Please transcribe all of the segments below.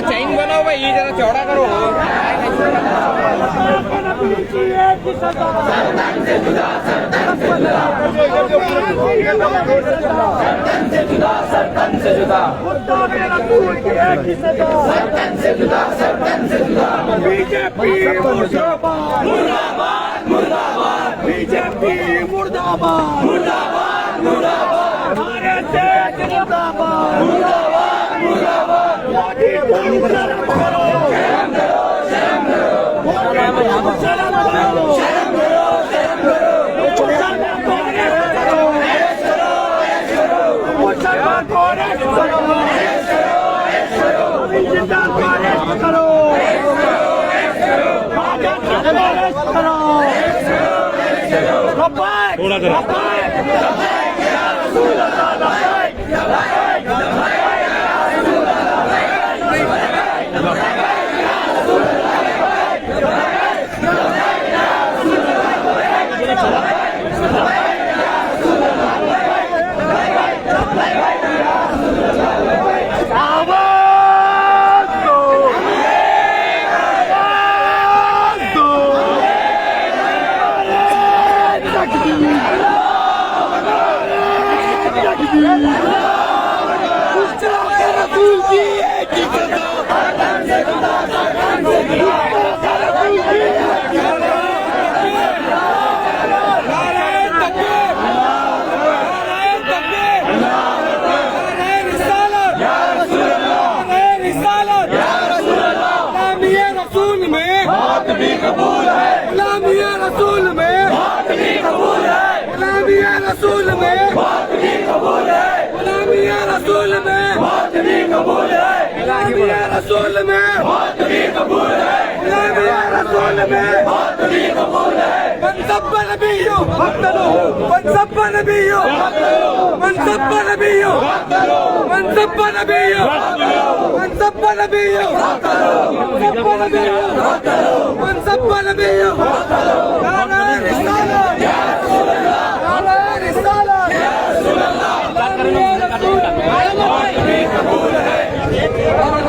चैन बनाओ भाई, जरा चौड़ा करो। बीजेपी मुर्दाबाद मुर्दाबाद मुर्दाबाद, बीजेपी मुर्दाबाद मुर्दाबाद मुर्दाबाद, हमारे देश मुर्दाबाद मुर्दाबाद मुर्दाबाद, मोदी को शर्म करो शर्म करो शर्म करो, शर्म करो शर्म करो शर्म करो, मुसलमान को अरेस्ट करो अरेस्ट करो अरेस्ट करो, मुसलमान को अरेस्ट करो अरेस्ट करो अरेस्ट करो, जिंदा को अरेस्ट करो अरेस्ट करो अरेस्ट करो, अरेस्ट करो अरेस्ट करो, रब्बाक रब्बाक रब्बाक या रसूल अल्लाह, रब्बाक रब्बाक रब्बाक या रसूल अल्लाह, रब्बाक रब्बाक या रसूल अल्लाह, रब्बाक रब्बाक रब्बाक या रसूल अल्लाह, रब्बाक रब्बाक रब्बाक या रसूल अल्लाह, रब्बाक रब्बाक रब्बाक या रसूल अल्लाह, रब्बाक। आवाज़ दो आवाज़ दो, रसूल की एक ही सदा, सरदार से जुदा सरदार से जुदा, रसूल की एक ही सदा, नारे तकबीर नारे तकबीर नारे रिसालत या रसूल अल्लाह, नारे रिसालत या रसूल अल्लाह, गुलामी रसूल में मौत भी कबूल है, गुलामी रसूल में मौत भी कबूल है, गुलामी रसूल में मौत भी कबूल है, गुलामी रसूल में मौत भी कबूल है, गुलामी रसूल में मौत भी कबूल है, गुलामी रसूल में मौत भी कबूल है, मन सब नबियो वक्तलो, मन सब नबियो वक्तलो, मन सब नबियो वक्तलो, मन सब नबियो वक्तलो, मन सब नबियो वक्तलो, मन सब नबियो वक्तलो, मन सब नबियो वक्तलो, नारे रिसालत या रसूल अल्लाह, नारे रिसालत या रसूल अल्लाह,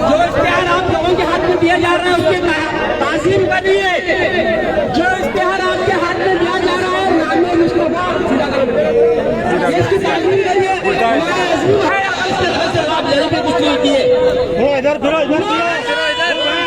जो इश्तिहार आप लोगों के हाथ में दिया जा रहा है उसकी तासीर बनिए, जो इश्तिहार आपके हाथ में दिया जा रहा है नामे मुस्तफा इसकी तासीर करिए, है आप जरूर पे कुछ नहीं किए, इधर फिरो इधर फिरो इधर फिरो।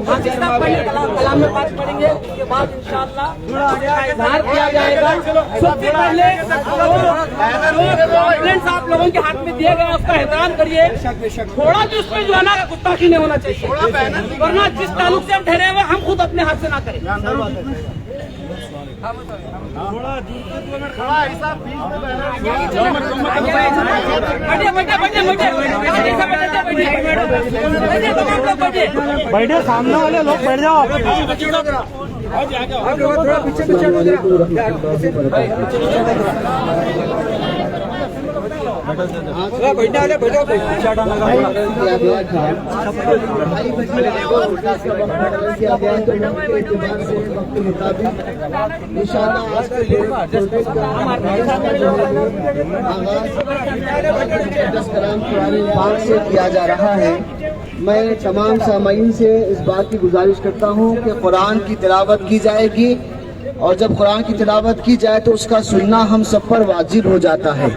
कलाम में बात पढ़ेंगे, उसके बाद इंशाअल्लाह इजहार किया जाएगा। सबसे पहले आप लोगों के हाथ में दिए गए उसका एहतराम करिए। थोड़ा भी उसमें जो है ना गुस्ताखी नहीं होना चाहिए, वरना जिस ताल्लुक से हम ठहरे हुए हम खुद अपने हाथ से ना करें। थोड़ा खड़ा है साहब, बैठे सामने वाले लोग बैठ जाओ। थोड़ा पीछे पीछे हो जाए। से किया जा रहा है। मैं तमाम सामाईन से इस बात की गुजारिश करता हूँ कि कुरान की तिलावत की जाएगी और जब कुरान की तिलावत की जाए तो उसका सुनना हम सब पर वाजिब हो जाता है।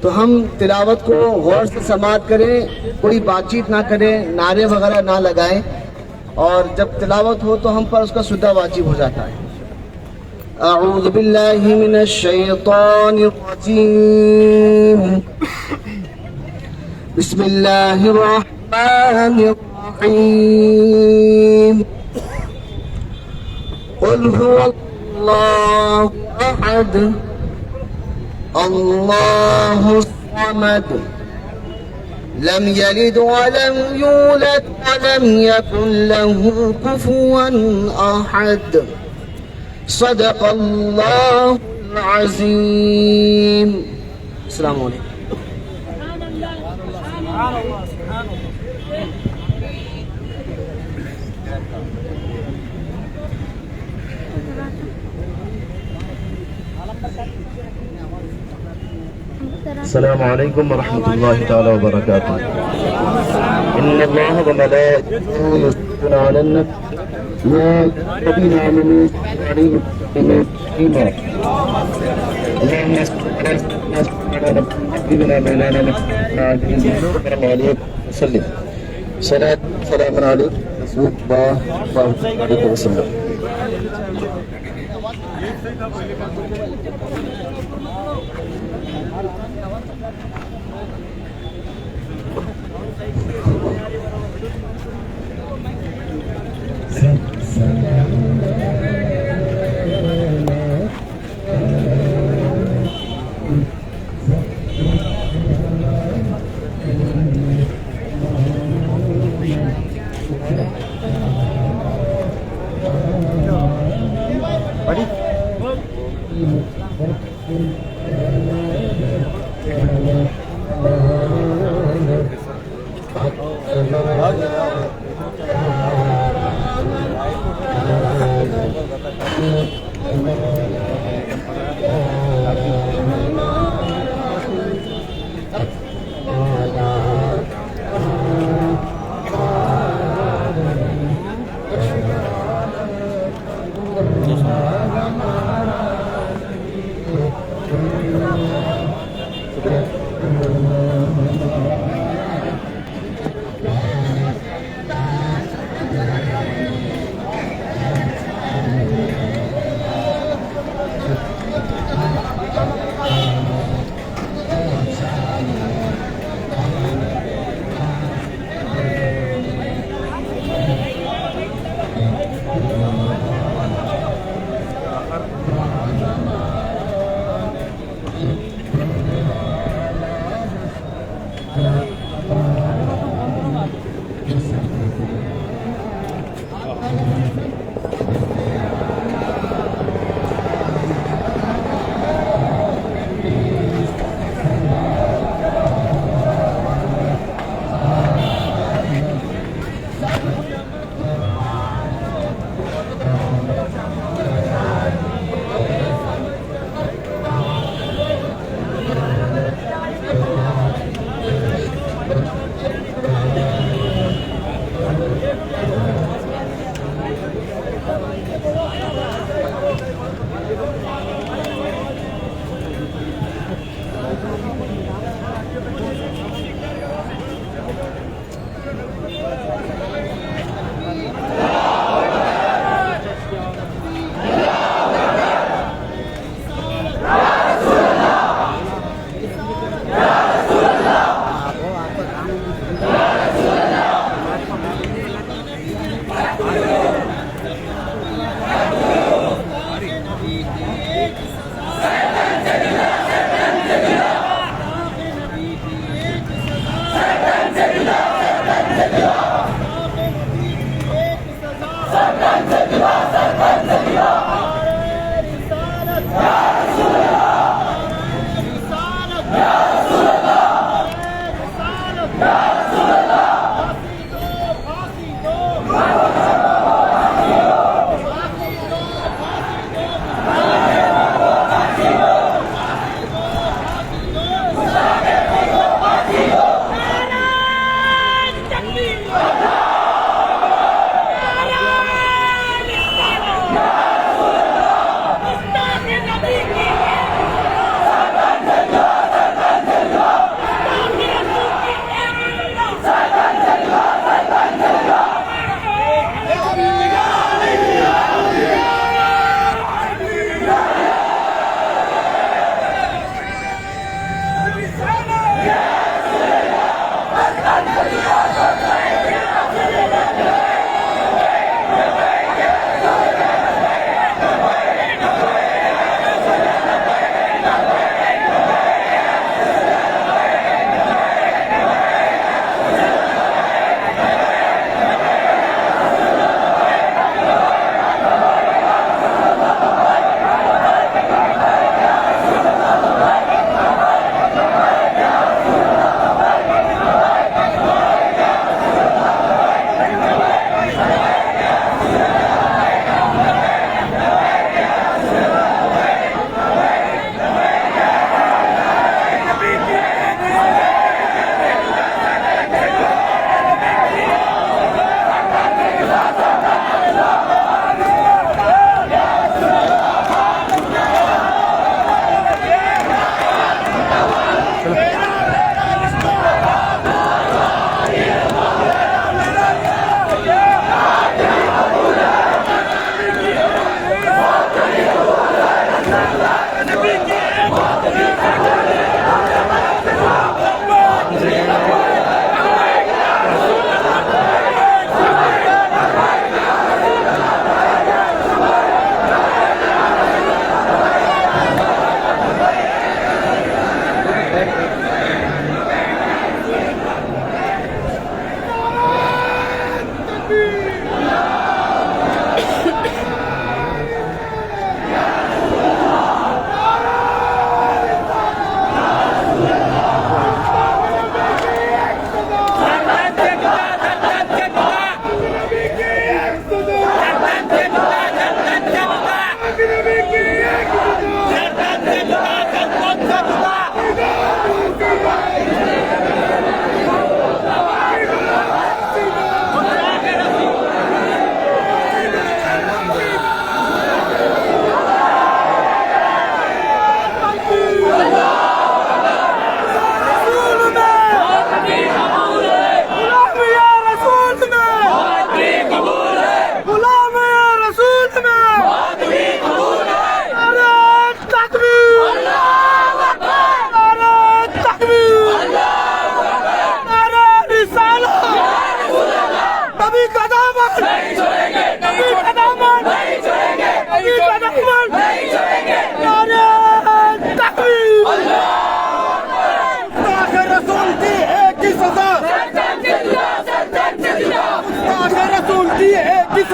तो हम तिलावत को गौर से समाअत करें, कोई बातचीत ना करें, नारे वगैरह ना लगाएं, और जब तिलावत हो तो हम पर उसका सुनना वाजिब हो जाता है। अऊज़ु बिल्लाहि मिनश शैतानिर रजीम। बिस्मिल्लाहिर रहमानिर रहीम। क़ुल हुवल्लाहु अहद अल्लाहुस समद लम यलिद वलम यूलद वलम यकुन लहू कुफुवन अहद। सदक़ल्लाहुल अज़ीम। अस्सलामु अलैकुम। अस्सलामु अलैकुम वरहमतुल्लाहि तआला वबरकातुहू। इन्नल्लाह व मलाइकतहू युसल्लूना अलन नबी या अय्युहल्लज़ीना आमनू सल्लु अलैहि व सल्लिमू तस्लीमा। अल्लाहुम्मा सल्लि अला सय्यिदिना मौलाना मुहम्मद अलैहि वसल्लम। सलातु व सलामुन अलैका रसूलुल्लाह सल्लल्लाहु अलैहि वसल्लम।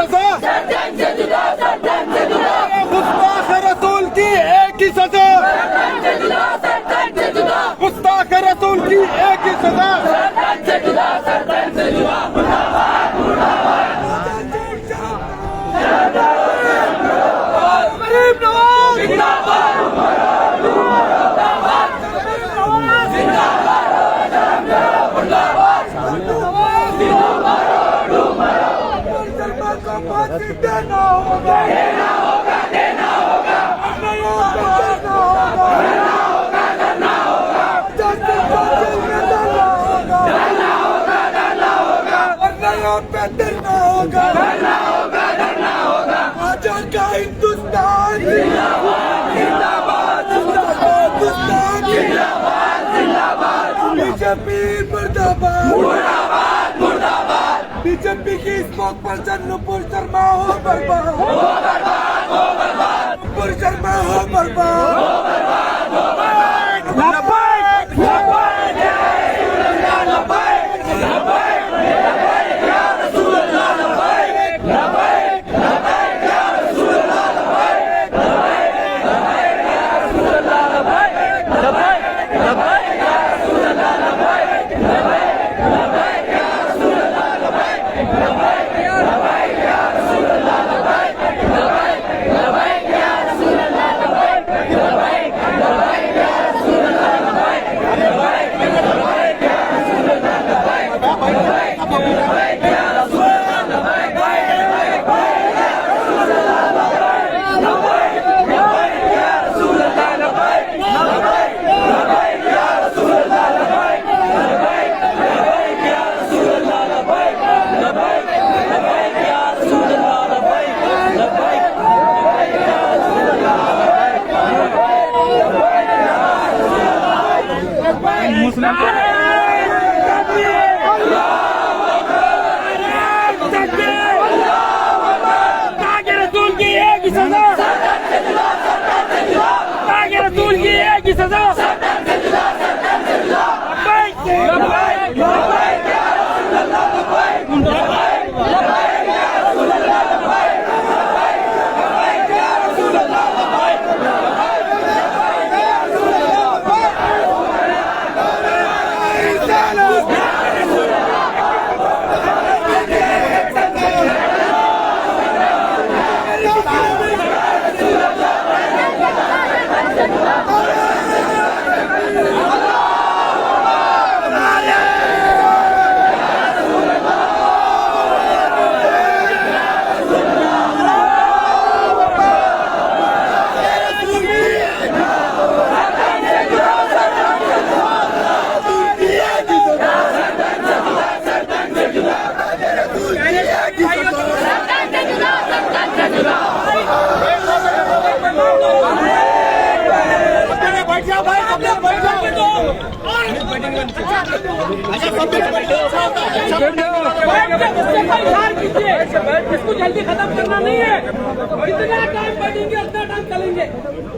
सजा, गुस्ताख रसूल की एक ही सजा, गुस्ताख रसूल की एक ही सजा। गरीब नवाज जिंदाबाद, देना होगा, देना होगा, देना होगा, करना होगा, करना होगा, करना होगा, करना होगा, करना होगा, अन्यायों पे डरना होगा, करना होगा, करना होगा। आजाद का हिंदुस्तान जिंदाबाद, जिंदाबाद, जिंदाबाद, हिंदुस्तान जिंदाबाद, जिंदाबाद, बीजेपी मुर्दाबाद, मुर्दाबाद, मुर्दाबाद। बीजेपी की स्मोक पर्सन नुपुर शर्मा हो बर्बाद, हो बर्बाद, हो बर्बाद, नुपुर शर्मा हो बर्बाद, हो बर्बाद, हो बर्बाद। लब्बैक, लब्बैक, या रसूल अल्लाह, लब्बैक, लब्बैक, लब्बैक, या रसूल अल्लाह, लब्बैक, लब्बैक, लब्बैक, या रसूल अल्लाह, लब्बैक, लब्बैक, लब्बैक, या रसूल अल्लाह, लब्बैक, लब्बैक, लब्बैक, या रसूल अल्लाह, लब्बैक, लब्बैक, लब्बैक, या रसूल अल्लाह, लब्बैक, लब्बैक, लब्बैक, या रसूल अल्लाह, लब्बैक, लब्बैक, लब्बैक, या रसूल अल्लाह, लब्बैक, लब्बैक, लब्बैक, या रसूल अल्लाह, लब्बैक, लब्बैक, लब्बैक, या रसूल अल्लाह, लब्बैक, लब्बैक, लब्बैक, या रसूल अल्लाह, लब्बैक, लब्बैक, या रसूल अल्लाह, लब्बैक, लब्बैक, लब्बैक, या रसूल अल्लाह, लब्बैक, लब्बैक, लब्बैक, या रसूल अल्लाह, लब्बैक, लब्बैक, लब्बैक, या रसूल अल्लाह, लब्बैक, लब्बैक, लब्बैक, या रसूल अल्लाह, लब्बैक, लब्बैक, लब्बैक, या रसूल अल्लाह, लब्बैक, लब्बैक, मुस्लिम रसूल की एक ही सजा, रसूल की एक ही सजा, लब्बैक, लब्बैक, लब्बैक, या रसूल अल्लाह, लब्बैक, लब्बैक, लब्बैक, या रसूल अल्लाह, लब्बैक, लब्बैक, लब्बैक, या रसूल अल्लाह, लब्बैक, लब्बैक, लब्बैक, या रसूल अल्लाह, इसको जल्दी खत्म करना नहीं है, कितना टाइम बैठेंगे उतना टाइम चलेंगे।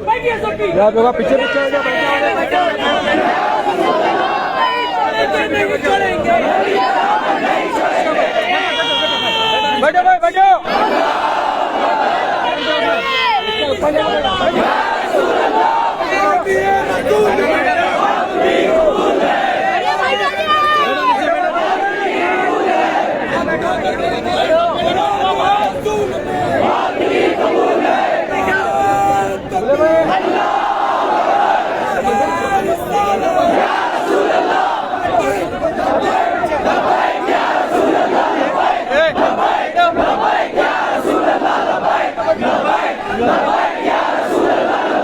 बैठिए सब पीछे पीछे नहीं छोड़ेंगे, बैठो भाई बैठो। लब्बैक या रसूल अल्लाह, लब्बैक, लब्बैक या रसूल अल्लाह।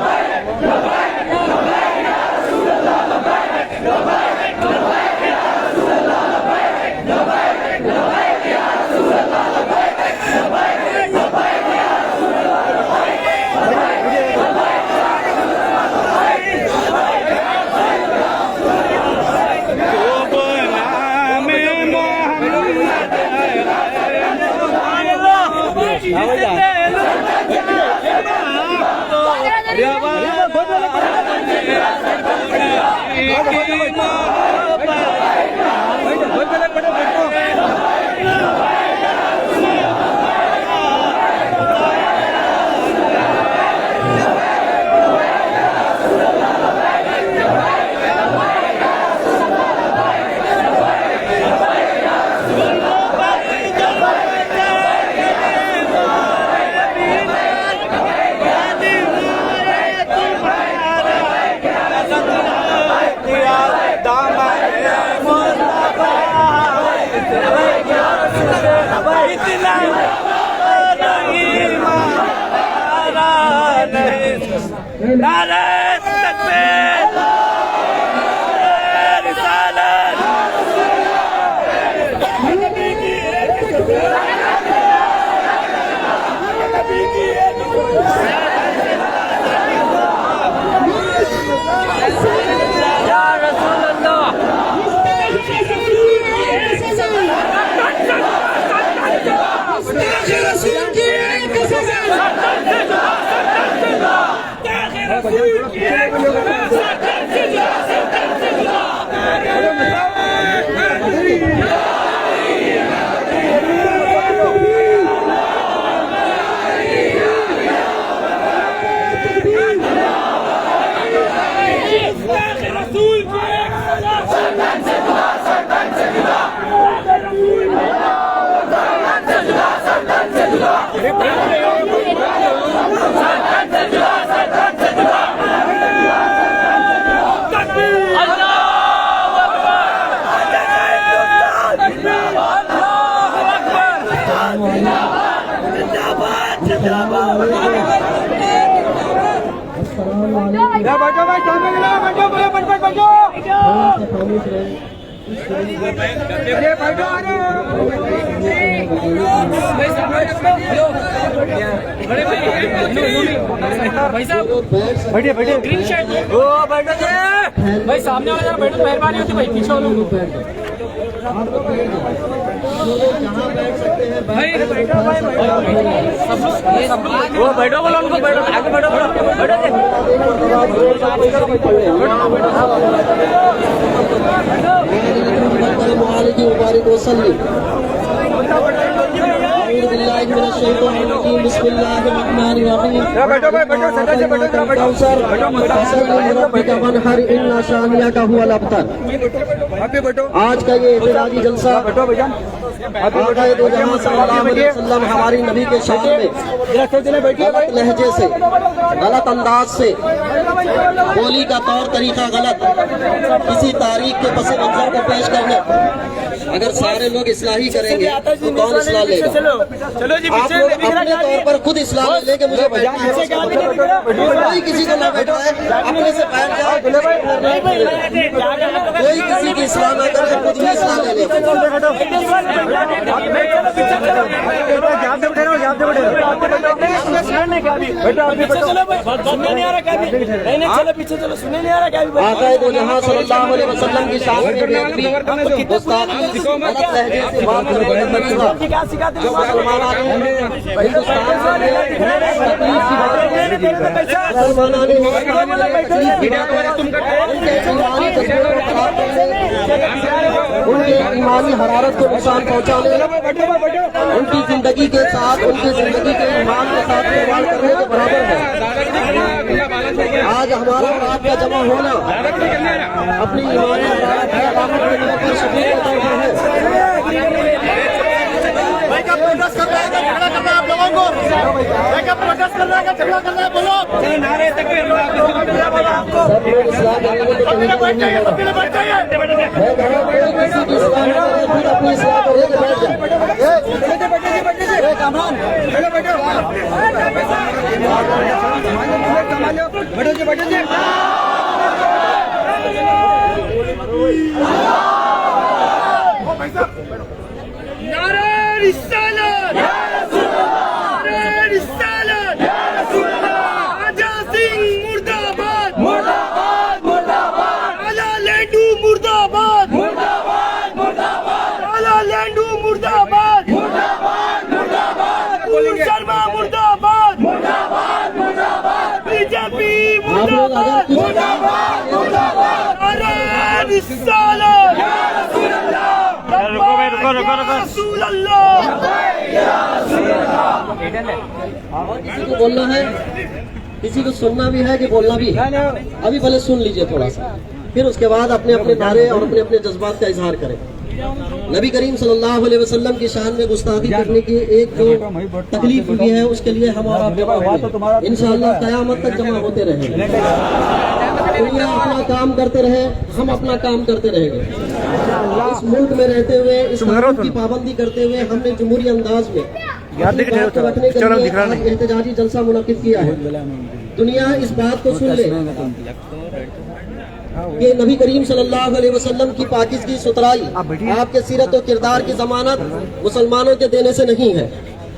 नारे तकबीर, नारे रिसालत, नबी की या रसूल अल्लाह। बैठो भाई, सामने मिला, बैठो बैठो बैठो भाई साहब, बैठिए बैठिए, ग्रीन शर्ट ओ बैठो जी भाई, सामने वाला जरा बैठो, मेहरबानी होती भाई, पीछे वालों को भाई वो बैठो बोलो उनको, बैठो आगे बैठो बोलो, बैठो आज का ये एतराजी जलसा हमारी नबी के शान में गलत लहजे से, गलत अंदाज से, बोली का तौर तरीका गलत, किसी तारीख के पस मंजर को पेश करने, अगर सारे लोग इस्लाही करेंगे तो कौन इस्लाह लेगा? चलो जी, आप लोग अपने तौर पर खुद इस्लाह लेके मुझे बैठना है, कोई किसी को ना बैठा है, अपने से बैठ जाओ, कोई किसी की इस्लाह ना करे, खुद ही इस्लाह ले ले। आक़ाए दो जहां सल्लल्लाहु अलैहि वसल्लम की शान में बेअदबी, गुस्ताखी, गलत लहजे से बात करने का तरीका, मुसलमान हिंदुस्तान उनके ईमानी हरारत को नुकसान पहुँचाने, उनकी जिंदगी के साथ, उनकी जिंदगी के ईमान के साथ खिलवाड़ करने के बराबर है। आज हमारा और आपका जमा होना अपनी ईमानी हरारत की अलामत बनने की सबूत है। आप लोगों को प्रोटेस्ट करना है, झगड़ा करना है, बोलो नारे तकबीर, सब लोग इस्लाम करने को तैयार नहीं है। किसी की इस्लाम नहीं करे, खुद अपनी इस्लाम करे, बैठ जाए। बैठो जी, बैठो जी। नारे रिसालत, नारे रिसालत, आजा सिंह मुर्दाबाद, मुर्दाबाद मुर्दाबाद, आला लैंडू मुर्दाबाद, मुर्दाबाद मुर्दाबाद, आला लैंडू मुर्दाबाद, मुर्दाबाद मुर्दाबाद, शर्मा मुर्दाबाद, मुर्दाबाद मुर्दाबाद, बीजेपी मुर्दाबाद, मुर्दाबाद मुर्दाबाद, नारे रिसालत, या रसूल अल्लाह, रसूल अल्लाह। किसी को बोलना है, किसी को सुनना भी है कि बोलना भी है, अभी पहले सुन लीजिए थोड़ा सा, फिर उसके बाद अपने अपने नारे और अपने अपने जज्बात का इजहार करें। नबी करीम सल्लल्लाहु अलैहि वसल्लम की शान में गुस्ताखी करने की एक जो तकलीफ हुई है, उसके लिए हम और आप इंशाअल्लाह क़यामत तक जमा होते रहेंगे। दुनिया अपना काम करते रहे, हम अपना काम करते रहेंगे। इस मुल्क में रहते हुए, इस कानून की पाबंदी करते हुए हमने जमहूरी अंदाज में अपनी बात को रखने के लिए आज एहतजाजी जलसा मुनक्किद किया है। दुनिया इस बात को सुन ले कि नबी करीम सल्लल्लाहु अलैहि वसल्लम की पाकीज़गी सुथराई आपके सीरत और किरदार की जमानत मुसलमानों के देने से नहीं है।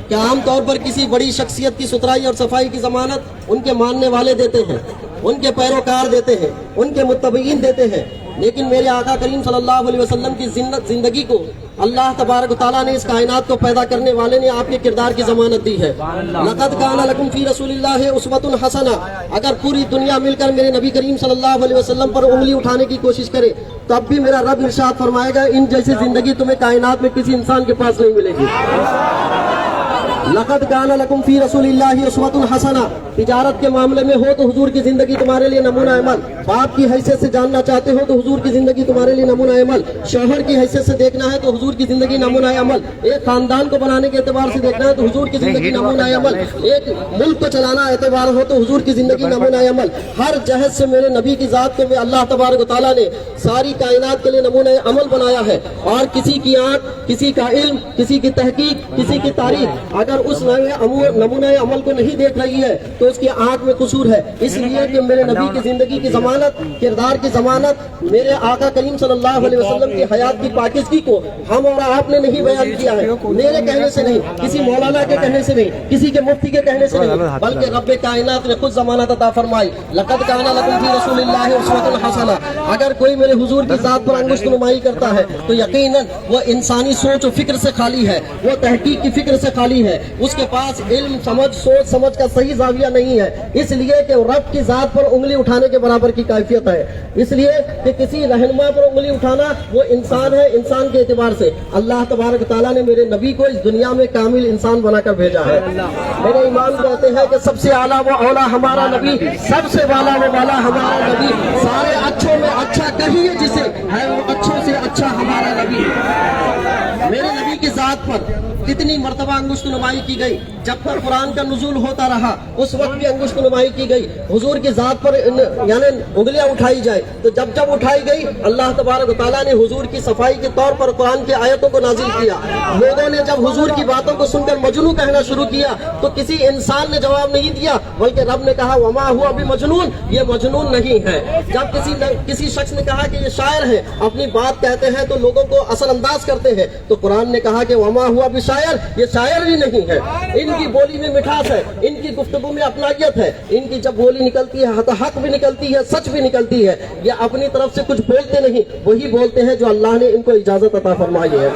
क्या आमतौर पर किसी बड़ी शख्सियत की सुथराई और सफाई की जमानत उनके मानने वाले देते हैं, उनके पैरोकार देते हैं, उनके मुत्तबईन देते हैं, लेकिन मेरे आका करीम सल्लल्लाहु अलैहि वसल्लम की जिंदगी को अल्लाह तबारक तआला ने, इस कायनात को पैदा करने वाले ने आपके किरदार की जमानत दी है। लक़द काना लकुम फी रसूलिल्लाहि उस्वतुन हसना। अगर पूरी दुनिया मिलकर मेरे नबी करीम सल्लल्लाहु अलैहि वसल्लम पर उंगली उठाने की कोशिश करे तब भी मेरा रब इरशाद फरमाएगा, इन जैसी जिंदगी तुम्हें कायनात में किसी इंसान के पास नहीं मिलेगी। लक़द काना लकुम फी रसूलिल्लाहि उस्वतुन हसना। तिजारत के मामले में हो तो हुजूर की जिंदगी तुम्हारे लिए नमूना अमल। बाप की हैसियत से जानना चाहते हो तो हुजूर की जिंदगी तुम्हारे लिए नमूना अमल। शौहर की हैसियत से देखना है तो हुजूर की जिंदगी नमूना अमल। एक खानदान को बनाने के एतबार से देखना है तो हुजूर की जिंदगी नमूना अमल। एक मुल्क को चलाना एतबार हो तो हुजूर की जिंदगी नमूना अमल। हर जहद से मेरे नबी की जात को अल्लाह तबारक तआला ने सारी कायनात के लिए नमूना अमल बनाया है। और किसी की आंख, किसी का इल्म, किसी की तहकीक, किसी की तारीफ अगर उस नमूना अमल को नहीं देख रही है तो उसकी आंख में कसूर है। इसलिए कि मेरे नबी की जिंदगी की जमानत, किरदार की जमानत, मेरे आका करीम सल्लल्लाहु अलैहि वसल्लम की हयात की पाकीज़गी को हम और आपने नहीं बयान किया है, मेरे कहने से नहीं, किसी मौलाना के कहने से नहीं, किसी के मुफ्ती के कहने से नहीं, बल्कि रब्बे कायनात ने खुद जमानत अता फरमाई। लक़द काना लकुम फी रसूलिल्लाहि उस्वतुन हसना। अगर कोई मेरे हुजूर की जात पर अंगुष्ठ नुमाई करता है तो यकीनन वो इंसानी सोच और फिक्र से खाली है, वो तहकीक की फिक्र से खाली है, उसके पास इल्म, समझ, सोच समझ का सही जाविया नहीं है। इसलिए कि रब की जात पर उंगली उठाने के बराबर की कैफियत है। इसलिए कि किसी रहनुमा पर उंगली उठाना वो इंसान है, इंसान के एतबार से अल्लाह तबारक तआला ने मेरे नबी को इस दुनिया में कामिल इंसान बनाकर भेजा है। मेरे ईमान कहते हैं कि सबसे आला वो औला हमारा नबी, सबसे वाला वो वाला हमारा नबी। सारे अच्छों में अच्छा कहिए जिसे, है वो अच्छों से अच्छा हमारा नबी। मेरे नबी की जात पर कितनी मर्तबा अंगुष्ठ नुमाई की गई। जब पर कुरान का नुज़ूल होता रहा उस वक्त भी अंगुष्ठ नुमाई की गई। हुजूर की जात पर यानी उंगलियां उठाई जाए तो जब जब उठाई गई अल्लाह तबारक व तआला ने हुजूर की सफाई के तौर पर कुरान की आयतों को नाजिल किया। लोगों ने जब हुजूर की बातों को सुनकर मजनू कहना शुरू किया तो किसी इंसान ने जवाब नहीं दिया, बल्कि रब ने कहा वमा हुआ भी मजनून, ये मजनून नहीं है। जब किसी शख्स ने कहा कि ये शायर है, अपनी बात कहते हैं तो लोगों को असरअंदाज करते हैं, तो कुरान ने कहा कि वमा हुआ भी शायर, ये शायर भी नहीं है। इनकी बोली में मिठास है, इनकी गुफ्तगू में अपनायत है, इनकी जब बोली निकलती है तो हक भी निकलती है, सच भी निकलती है। ये अपनी तरफ से कुछ बोलते नहीं, वही बोलते हैं जो अल्लाह ने इनको इजाजत अता फरमाई है।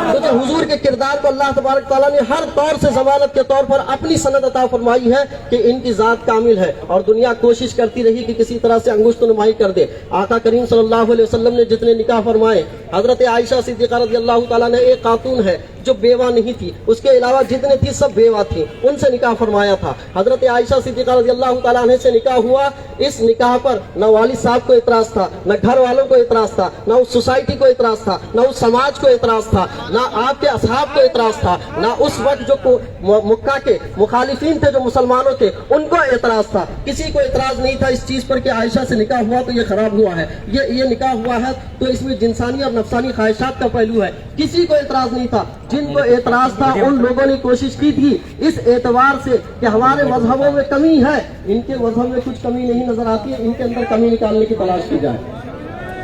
तो जो हुजूर के किरदार को अल्लाह तबारक तआला ने हर तौर से जमानत के तौर पर अपनी सनद अता फरमाई है कि इनकी जात कामिल है। और दुनिया कोशिश करती रही कि किसी तरह से अंगुष्ठ नुमाई कर दे। आका करीम सल्लल्लाहु अलैहि वसल्लम ने जितने निकाह फरमाए, हजरत आयशा सिद्दीक़ा रज़ियल्लाहु ताला ने एक खातून है जो बेवा नहीं थी, उसके अलावा जितने थी सब बेवा थी, उनसे निकाह फरमाया था। हजरत आयशा सिद्दीक़ा रज़ियल्लाहु ताला अन्हा से निकाह हुआ। इस निकाह पर न वालिद साहब को इतराज था, न घर वालों को इतराज था, न उस सोसाइटी को इतराज था, न उस समाज को इतराज था, न आपके असहाब को इतराज था, न उस वक्त जो मुक्का के मुखालिफिन थे जो मुसलमानों थे उनको इतराज था। किसी को इतराज नहीं था इस चीज पर कि आयशा से निकाह हुआ तो ये खराब हुआ है, ये निकाह हुआ है तो इसमें जिंसानी और नफसानी ख्वाहिशात का पहलू है। किसी को इतराज नहीं था। जिनको एतराज था उन लोगों ने कोशिश की थी इस एतबार से कि हमारे मजहबों में कमी है, इनके मजहब में कुछ कमी नहीं नजर आती है, इनके अंदर कमी निकालने की तलाश की जाए।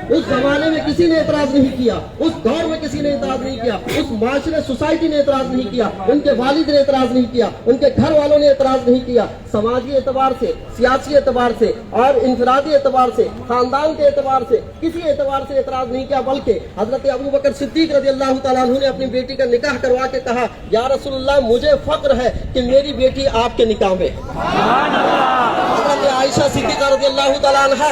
उस जमाने में किसी ने एतराज नहीं किया, उस दौर में किसी ने एतराज नहीं किया, उस माशरे सोसाइटी ने एतराज नहीं किया, उनके वालिद ने एतराज नहीं किया, उनके घर वालों ने एतराज नहीं किया। समाजी एतबार से, सियासी एतबार से और इंफरादी एतबार से, खानदान के एतबार से, किसी एतबार से एतराज नहीं किया। बल्कि हजरत अबू बकर सिद्दीक रज़ियल्लाहु ताला अन्हु ने अपनी बेटी का निकाह करवा के कहा, या रसूलुल्लाह मुझे फक्र है कि मेरी बेटी आपके निकाह में। हजरत आयशा सिद्दीका रज़ियल्लाहु ताला अन्हा,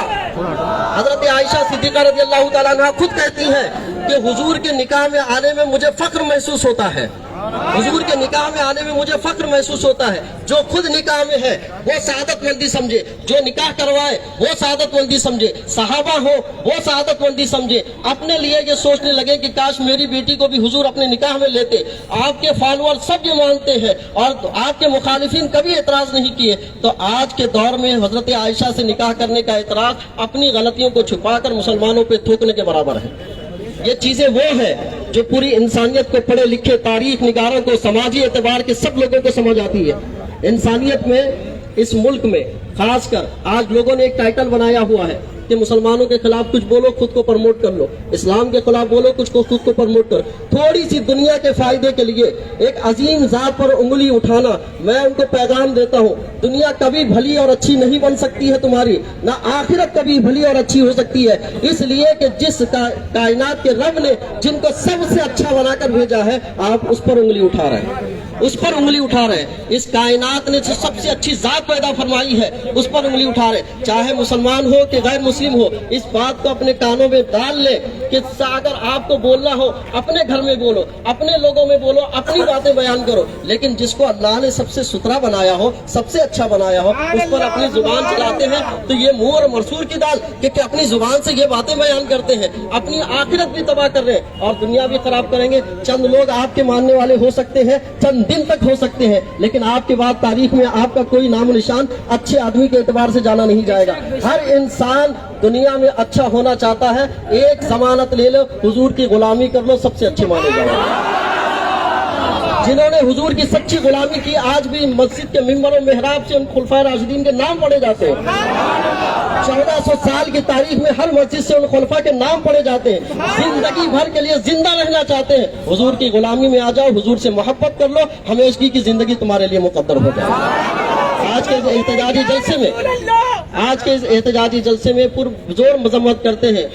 हजरत आयशा सिद्दीका रज़ियल्लाहु ताला अन्हा खुद कहती हैं कि हुजूर के निकाह में आने में मुझे फख्र महसूस होता है। हुजूर के निकाह में आने में मुझे फख्र महसूस होता है। जो खुद निकाह में है वो सआदतमंदी समझे, जो निकाह करवाए वो सआदतमंदी समझे, सहाबा हो वो सआदतमंदी समझे। अपने लिए ये सोचने लगे कि काश मेरी बेटी को भी हुजूर अपने निकाह में लेते। आपके फॉलोअर सब ये मानते हैं और आपके मुखालिफिन कभी एतराज नहीं किए। तो आज के दौर में हजरत आयशा से निकाह करने का एतराज अपनी गलतियों को छुपाकर मुसलमानों पे थूकने के बराबर है। ये चीजें वो है जो पूरी इंसानियत को, पढ़े लिखे तारीख निगारों को, समाजी एतबार के सब लोगों को समझ आती है। इंसानियत में, इस मुल्क में खासकर आज लोगों ने एक टाइटल बनाया हुआ है कि मुसलमानों के खिलाफ कुछ बोलो खुद को प्रमोट कर लो, इस्लाम के खिलाफ बोलो कुछ को खुद को प्रमोट करो। थोड़ी सी दुनिया के फायदे के लिए एक अजीम जात पर उंगली उठाना, मैं उनको पैगाम देता हूँ, दुनिया कभी भली और अच्छी नहीं बन सकती है तुम्हारी, ना आखिरत कभी भली और अच्छी हो सकती है। इसलिए कि जिस कायनात के रब ने जिनको सबसे अच्छा बनाकर भेजा है, आप उस पर उंगली उठा रहे हैं, उस पर उंगली उठा रहे हैं। इस कायनात ने जो सबसे अच्छी जात पैदा फरमाई है उस पर उंगली उठा रहे हैं। चाहे मुसलमान हो कि गैर मुस्लिम हो, इस बात को अपने कानों में डाल ले कि अगर आपको बोलना हो अपने घर में बोलो, अपने लोगों में बोलो, अपनी बातें बयान करो, लेकिन जिसको अल्लाह ने सबसे सुथरा बनाया हो, सबसे अच्छा बनाया हो, उस पर अपनी जुबान चलाते हैं तो ये मुंह और मरसूर की दाल कि अपनी जुबान से ये बातें बयान करते हैं, अपनी आखिरत भी तबाह कर रहे हैं और दुनिया भी खराब करेंगे। चंद लोग आपके मानने वाले हो सकते हैं, चंद दिन तक हो सकते हैं, लेकिन आपके बाद तारीख में आपका कोई नाम निशान अच्छे आदमी के एतबार से जाना नहीं जाएगा। हर इंसान दुनिया में अच्छा होना चाहता है। एक जमानत ले लो, हुजूर की गुलामी कर लो, सबसे अच्छे माने जाओगे। जिन्होंने हुजूर की सच्ची गुलामी की, आज भी मस्जिद के मिंबर और मेहराब से उन खुलफाए राशिदीन के नाम पढ़े जाते हैं। 1400 साल की तारीख में हर मस्जिद से उन खुलफा के नाम पढ़े जाते हैं। जिंदगी भर के लिए जिंदा रहना चाहते हैं, हुजूर की गुलामी में आ जाओ, हुजूर से मोहब्बत कर लो, हमेशगी की जिंदगी तुम्हारे लिए मुकद्दर हो जाए। आज के एहतजाजी जलसे में पुरजोर मजम्मत करते हैं।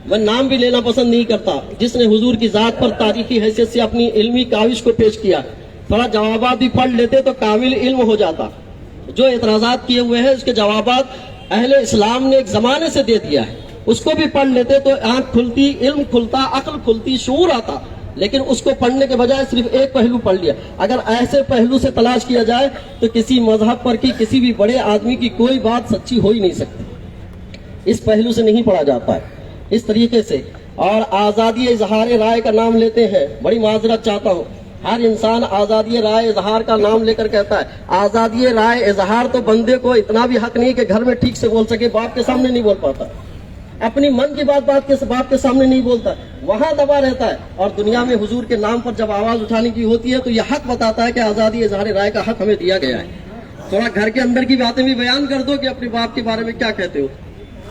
मैं नाम भी लेना पसंद नहीं करता, जिसने हुजूर की जात पर तारीखी हैसियत से अपनी इल्मी काविश को पेश किया। थोड़ा जवाबात भी पढ़ लेते तो कामिल इल्म हो जाता। जो एतराजात किए हुए हैं उसके जवाबात अहले इस्लाम ने एक जमाने से दे दिया है, उसको भी पढ़ लेते तो आंख खुलती, इल्म खुलता, अक्ल खुलती, शऊर आता। लेकिन उसको पढ़ने के बजाय सिर्फ एक पहलू पढ़ लिया। अगर ऐसे पहलू से तलाश किया जाए तो किसी मजहब पर की किसी भी बड़े आदमी की कोई बात सच्ची हो ही नहीं सकती। इस पहलू से नहीं पढ़ा जाता है इस तरीके से। और आज़ादी इजहार राय का नाम लेते हैं, बड़ी माजरत चाहता हूँ, हर इंसान आज़ादी राय इजहार का नाम लेकर कहता है। आज़ादी राय इजहार तो बंदे को इतना भी हक नहीं कि घर में ठीक से बोल सके, बाप के सामने नहीं बोल पाता, अपनी मन की बात बाप के सामने नहीं बोलता, वहां दबा रहता है। और दुनिया में हुजूर के नाम पर जब आवाज उठाने की होती है तो यह हक बताता है कि आज़ादी इजहार राय का हक हमें दिया गया है। थोड़ा घर के अंदर की बातें भी बयान कर दो कि अपने बाप के बारे में क्या कहते हो।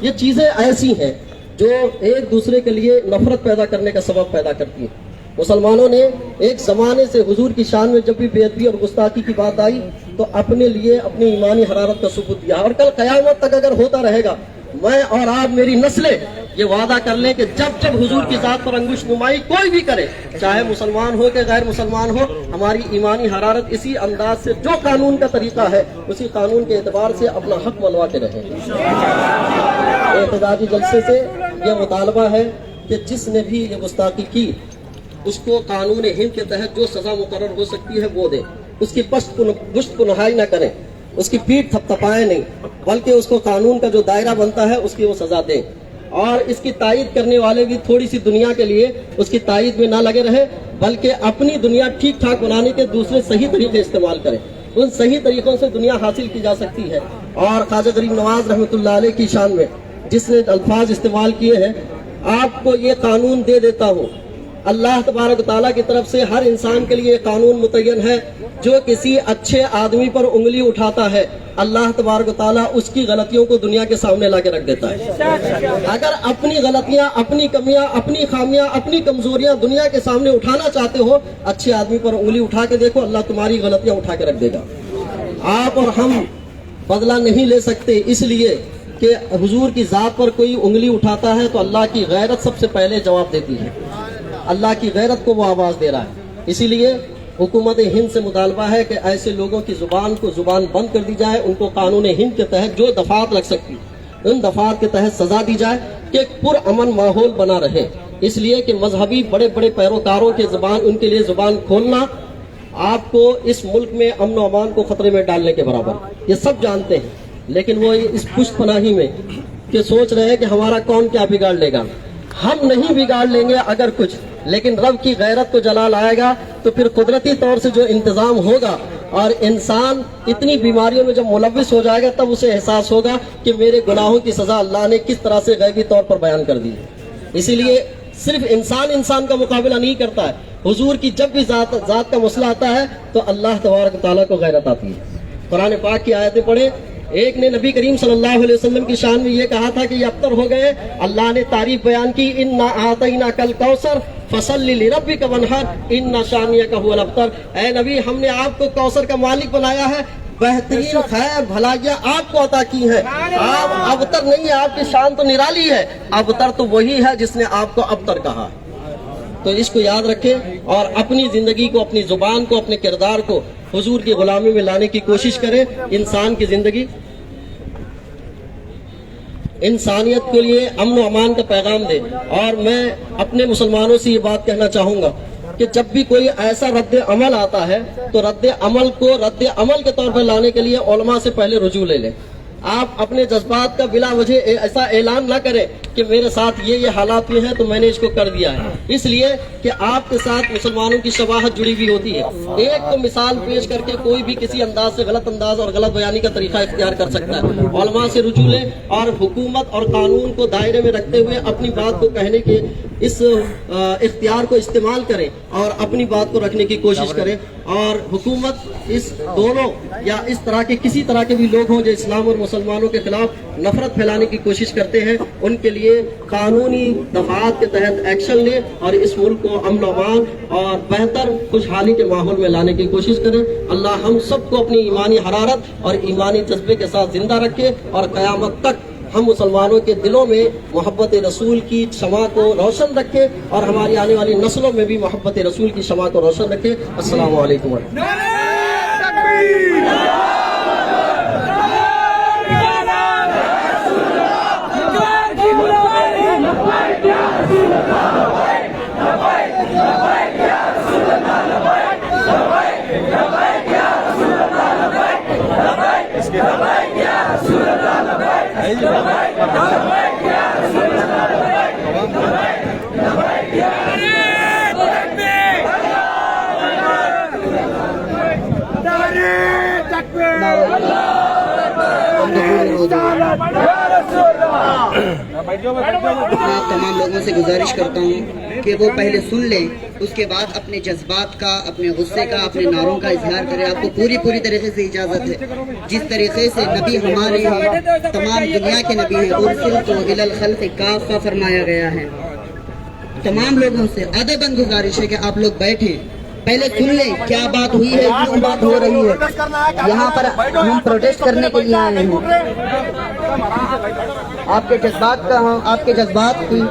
ये चीजें ऐसी हैं जो एक दूसरे के लिए नफरत पैदा करने का सबब पैदा करती है। मुसलमानों ने एक जमाने से हुजूर की शान में जब भी बेअदबी और गुस्ताखी की बात आई तो अपने लिए अपनी ईमानी हरारत का सबूत दिया। और कल कयामत तक अगर होता रहेगा, मैं और आप, मेरी नस्लें ये वादा कर लें कि जब जब हुजूर की जात पर अंगुश नुमाई कोई भी करे, चाहे मुसलमान हो कि गैर मुसलमान हो, हमारी ईमानी हरारत इसी अंदाज से, जो कानून का तरीका है उसी कानून के एतबार से अपना हक मनवाते रहे। एहतजाजी जलसे से यह मुतालबा है कि जिसने भी ये गुस्ताखी की उसको कानून हिंद के तहत जो सजा मुकर्रर हो सकती है वो दे। उसकी पुश्त पुनहाई न करें, उसकी पीठ थपथपाए नहीं, बल्कि उसको कानून का जो दायरा बनता है उसकी वो सजा दें। और इसकी तायीद करने वाले भी थोड़ी सी दुनिया के लिए उसकी तायीद में ना लगे रहे, बल्कि अपनी दुनिया ठीक ठाक बनाने के दूसरे सही तरीके इस्तेमाल करें। उन सही तरीकों से दुनिया हासिल की जा सकती है। और ख्वाजा गरीब नवाज रहमतुल्लाह अलैह की शान में जिसने अल्फाज इस्तेमाल किए हैं, आपको ये कानून दे देता हूँ, अल्लाह तबारक ताला की तरफ से हर इंसान के लिए कानून मुतय्यन है। जो किसी अच्छे आदमी पर उंगली उठाता है, अल्लाह तबारक ताला उसकी गलतियों को दुनिया के सामने लाके रख देता है। अगर अपनी गलतियां, अपनी कमियां, अपनी खामियां, अपनी कमजोरियां दुनिया के सामने उठाना चाहते हो, अच्छे आदमी पर उंगली उठा के देखो, अल्लाह तुम्हारी गलतियां उठा के रख देगा। आप और हम बदला नहीं ले सकते, इसलिए कि हुजूर की जात पर कोई उंगली उठाता है तो अल्लाह की गैरत सबसे पहले जवाब देती है, अल्लाह की गैरत को वो आवाज दे रहा है। इसीलिए हुकूमत हिंद से मुतालबा है कि ऐसे लोगों की जुबान को जुबान बंद कर दी जाए, उनको कानून हिंद के तहत जो दफात लग सकती है उन दफात के तहत सजा दी जाए कि पुरअमन माहौल बना रहे। इसलिए कि मजहबी बड़े बड़े पैरोकारों के जुबान, उनके लिए जुबान खोलना आपको इस मुल्क में अमन और अमान को खतरे में डालने के बराबर, ये सब जानते हैं, लेकिन वो इस पुष्पनाही में कि सोच रहे हैं कि हमारा कौन क्या बिगाड़ लेगा। हम नहीं बिगाड़ लेंगे अगर कुछ, लेकिन रब की गैरत को जलाल आएगा तो फिर कुदरती तौर से जो इंतजाम होगा और इंसान इतनी बीमारियों में जब मुलविस हो जाएगा तब उसे एहसास होगा कि मेरे गुनाहों की सजा अल्लाह ने किस तरह से गैबी तौर पर बयान कर दी। इसीलिए सिर्फ इंसान का मुकाबला नहीं करता है, हुजूर की जब भी जात का मसला आता है तो अल्लाह तबारक तआला को गैरत आती है। कुरान पाक की आयतें पढ़े, एक ने नबी करीम सल्लल्लाहु अलैहि वसल्लम की शान में ये कहा था कि ये अब्तर हो गए, अल्लाह ने तारीफ बयान की, इन्ना आतैना कल कौसर फसल्लि लिरब्बिका वनहर इन्ना शानियका हुवल अब्तर। ऐ नबी, हमने आपको कौसर का मालिक बनाया है, बेहतरीन खैर भलाइयाँ आपको अता की है। आप अबतर नहीं है, आपकी शान तो निराली है, अबतर तो वही है जिसने आपको अबतर कहा। तो इसको याद रखें और अपनी जिंदगी को, अपनी जुबान को, अपने किरदार को हुजूर की गुलामी में लाने की कोशिश करें। इंसान की जिंदगी, इंसानियत के लिए अमन व अमान का पैगाम दे। और मैं अपने मुसलमानों से ये बात कहना चाहूंगा कि जब भी कोई ऐसा रद्द अमल आता है तो रद्द अमल को रद्द अमल के तौर पर लाने के लिए उलमा से पहले रुजू ले लें। आप अपने जज्बात का बिला वजह ऐसा ऐलान न करें कि मेरे साथ ये हालात हुए हैं तो मैंने इसको कर दिया है, इसलिए कि आपके साथ मुसलमानों की शबाहत जुड़ी हुई होती है। एक तो मिसाल पेश करके कोई भी किसी अंदाज से गलत अंदाज और गलत बयानी का तरीका इख्तियार कर सकता है। उलमा से रुजू लें और हुकूमत और कानून को दायरे में रखते हुए अपनी बात को कहने के इस इख्तियार को इस्तेमाल करें और अपनी बात को रखने की कोशिश करें। और हुकूमत इस दोनों या इस तरह के किसी तरह के भी लोग हों जो इस्लाम और मुसलमानों के खिलाफ नफरत फैलाने की कोशिश करते हैं, उनके लिए कानूनी दफात के तहत एक्शन ले और इस मुल्क को अमन अमान और बेहतर खुशहाली के माहौल में लाने की कोशिश करें। अल्लाह हम सबको अपनी ईमानी हरारत और ईमानी जज्बे के साथ जिंदा रखे और क़यामत तक हम मुसलमानों के दिलों में मोहब्बत रसूल की शमा को रोशन रखे और हमारी आने वाली नस्लों में भी मोहब्बत रसूल की शमा को रोशन रखे। अस्सलाम वालेकुम। मैं तमाम लोगों से गुजारिश करता हूँ कि वो पहले सुन लें, उसके बाद अपने जज्बात का, अपने गुस्से का, अपने नारों का इजहार करें। आपको पूरी तरीके से इजाज़त है। जिस तरीके से नबी हमारे तमाम दुनिया के नबी हैं, उर्सिलतु इलल खल्क़ि काफ़ा फरमाया गया है। तमाम लोगों से अदबन गुजारिश है कि आप लोग बैठें, पहले सुन लें क्या बात हुई है, क्यों बात हो रही है। यहाँ पर हम प्रोटेस्ट करने के लिए आए हैं। आपके जज्बात की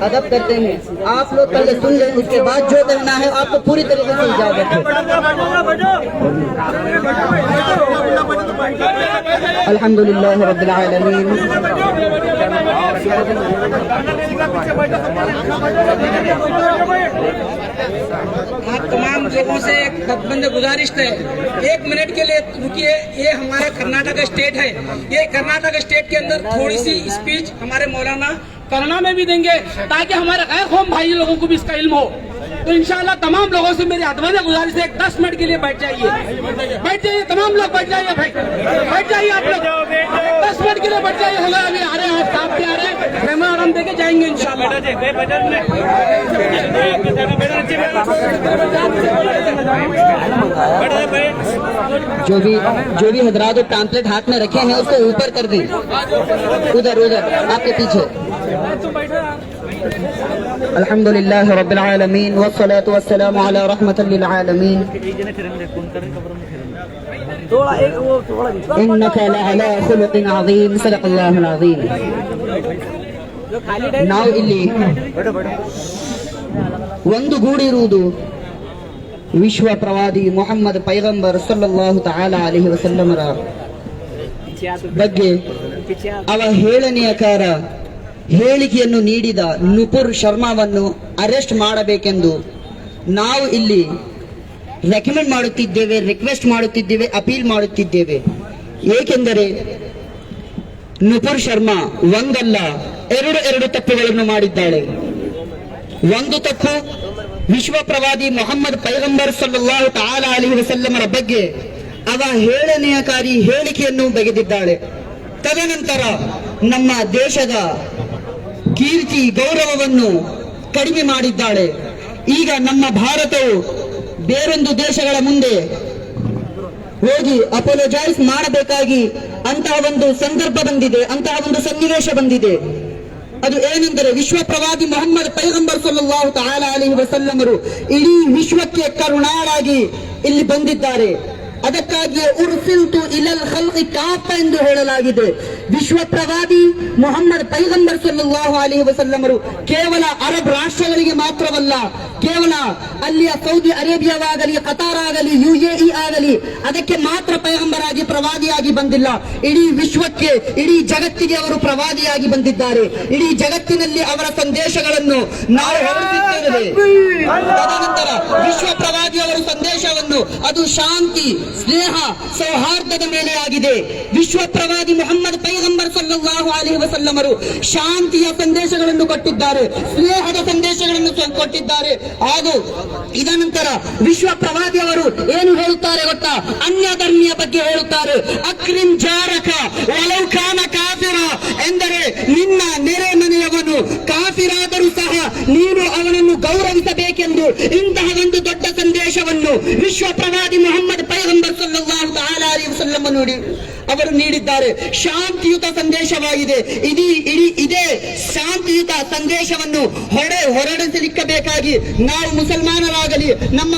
अदब करते हैं। आप लोग पहले सुन लें, उसके बाद जो करना है आपको पूरी तरीके से इजाजत है। अल्हम्दुलिल्लाह रब्बिल आलमीन। आप तमाम लोगों से एक खतबंद गुजारिश है, 1 मिनट के लिए रुकिए। ये हमारा कर्नाटक स्टेट है, ये कर्नाटक स्टेट के अंदर थोड़ी सी स्पीच हमारे मौलाना कन्नड़ा में भी देंगे ताकि हमारे गैर कौम भाई लोगों को भी इसका इल्म हो। तो इंशाल्लाह तमाम लोगों से मेरी अदब गुजारिश है, 10 मिनट के लिए बैठ जाइए, तमाम लोग बैठ जाइए भाई, बैठ जाइए आप लोग 10 मिनट के लिए बैठ जाइए। हम अभी आ रहे हैं, साहब भी आ रहे हैं, मेहमान हम देके जाएंगे इंशाल्लाह। जो भी हजरात पैम्पलेट हाथ में रखे हैं उसको ऊपर कर दें, उधर आपके पीछे। अल्हम्दुलिल्लाह रब्बिल आलमीन वस्सलातु वस्सलामु अला रहमतल लिल आलमीन। इन्नका लअला खुलुकिन अज़ीम। सदक़ल्लाहुल अज़ीम। ನಾವು ಇಲ್ಲಿ ಒಂದುಗೂಡಿರುವುದು ವಿಶ್ವ ಪ್ರವಾದಿ ಮೊಹಮ್ಮದ್ ಪೈಗಂಬರ್ ಸಲ್ಲಲ್ಲಾಹು ತಆಲಾ ಅಲೈಹಿ ವಸಲ್ಲಮರ ಬಗ್ಗೆ ಅವಹೇಳನೀಯಕಾರ ಹೇಳಿಕೆಯನ್ನು ನೀಡಿದ ನುಪುರ್ ಶರ್ಮಾವನ್ನು ಅರೆಸ್ಟ್ ಮಾಡಬೇಕೆಂದು ನಾವು ಇಲ್ಲಿ ರೆಕಮೆಂಡ್ ಮಾಡುತ್ತಿದ್ದೇವೆ, ರಿಕ್ವೆಸ್ಟ್ ಮಾಡುತ್ತಿದ್ದೇವೆ, ಅಪೀಲ್ ಮಾಡುತ್ತಿದ್ದೇವೆ. ಏಕೆಂದರೆ ನುಪುರ್ ಶರ್ಮಾ ಒಂದಲ್ಲ ಎರಡು ತಪ್ಪುಗಳನ್ನು ಮಾಡಿದ್ದಾಳೆ. ಒಂದು ತಪ್ಪು, ವಿಶ್ವ ಪ್ರವಾದಿ ಮೊಹಮ್ಮದ್ ಪೈಗಂಬರ್ ಸಲ್ಲಲ್ಲಾಹು ತಆಲಾ ಅಲೈಹಿ ವಸಲ್ಲಮರ ಬಗ್ಗೆ ಅವಹೇಳನಕಾರಿ ಹೇಳಿಕೆಯನ್ನು ಬಗೆದಿದ್ದಾಳೆ. ತದನಂತರ ನಮ್ಮ ದೇಶದ ಕೀರ್ತಿ ಗೌರವವನ್ನು ಕಡಿಮೆ ಮಾಡಿದ್ದಾಳೆ. ಈಗ ನಮ್ಮ ಭಾರತವು ಬೇರೊಂದು ದೇಶಗಳ ಮುಂದೆ ಹೋಗಿ ಅಪೋಲೋಜೈಸ್ ಮಾಡಬೇಕಾಗಿ ಅಂತಹ ಒಂದು ಸಂದರ್ಭ ಬಂದಿದೆ, ಅಂತಹ ಒಂದು ಸನ್ನಿವೇಶ ಬಂದಿದೆ. ಅದು ಏನೆಂದರೆ ವಿಶ್ವ ಪ್ರವಾದಿ ಮೊಹಮ್ಮದ್ ಪೈಗಂಬರ್ ಸಲ್ಲಲ್ಲಾಹು ತಆಲಾ ಅಲೈಹಿ ವಸಲ್ಲಮರು ಇಡೀ ವಿಶ್ವಕ್ಕೆ ಕರುಣಾಳಾಗಿ ಇಲ್ಲಿ ಬಂದಿದ್ದಾರೆ. ಅದಕ್ಕಾಗಿಯೇ ಉರ್ಸಿಲ್ತು ಇಲಲ್ ಖಲ್ಕಿ ಕಾಫ ಎಂದು ಹೇಳಲಾಗಿದೆ. ವಿಶ್ವ ಪ್ರವಾದಿ ಮೊಹಮ್ಮದ್ ಪೈಗಂಬರ್ ಸಲ್ಲಲ್ಲಾಹು ಅಲೈಹಿ ವಸಲ್ಲಮರು ಕೇವಲ ಅರಬ್ ರಾಷ್ಟ್ರಗಳಿಗೆ ಮಾತ್ರವಲ್ಲ, ಕೇವಲ ಅಲ್ಲಿಯ ಸೌದಿ ಅರೇಬಿಯಾವಾಗಲಿ, ಕತಾರ್ ಆಗಲಿ, UAE ಆಗಲಿ ಅದಕ್ಕೆ ಮಾತ್ರ ಪೈಗಂಬರಾಗಿ ಪ್ರವಾದಿಯಾಗಿ ಬಂದಿಲ್ಲ. ಇಡೀ ವಿಶ್ವಕ್ಕೆ, ಇಡೀ ಜಗತ್ತಿಗೆ ಅವರು ಪ್ರವಾದಿಯಾಗಿ ಬಂದಿದ್ದಾರೆ. ಇಡೀ ಜಗತ್ತಿನಲ್ಲಿ ಅವರ ಸಂದೇಶಗಳನ್ನು ನಾವು ಹೊರಡಿಸುತ್ತೇವೆ. ತದನಂತರ ವಿಶ್ವ ಪ್ರವಾದಿಯವರ ಸಂದೇಶವನ್ನು ಅದು ಶಾಂತಿ, ಸ್ನೇಹ, ಸೌಹಾರ್ದದ ಮೇಲೆ ಆಗಿದೆ. ವಿಶ್ವ ಪ್ರವಾದಿ ಮೊಹಮ್ಮದ್ ಪೈಗಂಬರ್ ಸಲ್ಲಲ್ಲಾಹು ಅಲೈಹಿ ವಸಲ್ಲಮರು ಶಾಂತಿಯ ಸಂದೇಶಗಳನ್ನು ಕೊಟ್ಟಿದ್ದಾರೆ, ಸ್ನೇಹದ ಸಂದೇಶಗಳನ್ನು ಕೊಟ್ಟಿದ್ದಾರೆ. ಹಾಗೂ ಇದನಂತರ ವಿಶ್ವ ಪ್ರವಾದಿಯವರು ಏನು ಹೇಳುತ್ತಾರೆ ಗೊತ್ತಾ? ಅನ್ಯ ಧರ್ಮೀಯ ಬಗ್ಗೆ ಹೇಳುತ್ತಾರೆ. ಅಕ್ರಿಮ್ ಜಾರಕ ವಲೌ ಖಾನ ಕಾಫಿರ ಎಂದರೆ ನಿನ್ನ ನೆರೆ ಮನೆಯವನು ಕಾಫಿರಾದರೂ ಸಹ ನೀನು ಅವನನ್ನು ಗೌರವಿಸಬೇಕೆಂದು ಇಂತಹ ಒಂದು ದೊಡ್ಡ ಸಂದೇಶವನ್ನು ವಿಶ್ವ ಪ್ರವಾದಿ ಮೊಹಮ್ಮದ್ ಪೈಗಂಬರ್ ಸಲ್ಲಲ್ಲಾಹು ತಆಲಾ ಅಲೈಹಿ ವಸಲ್ಲಂ ಅವರು ನೀಡಿದ್ದಾರೆ. ಶಾಂತಿಯುತ ಸಂದೇಶವಾಗಿದೆ. ಇದೇ ಶಾಂತಿಯುತ ಸಂದೇಶವನ್ನು ಹೊರಡಿಸಲಿಕ್ಕಬೇಕಾಗಿ ನಾವು ಮುಸಲ್ಮಾನರಾಗಲಿ, ನಮ್ಮ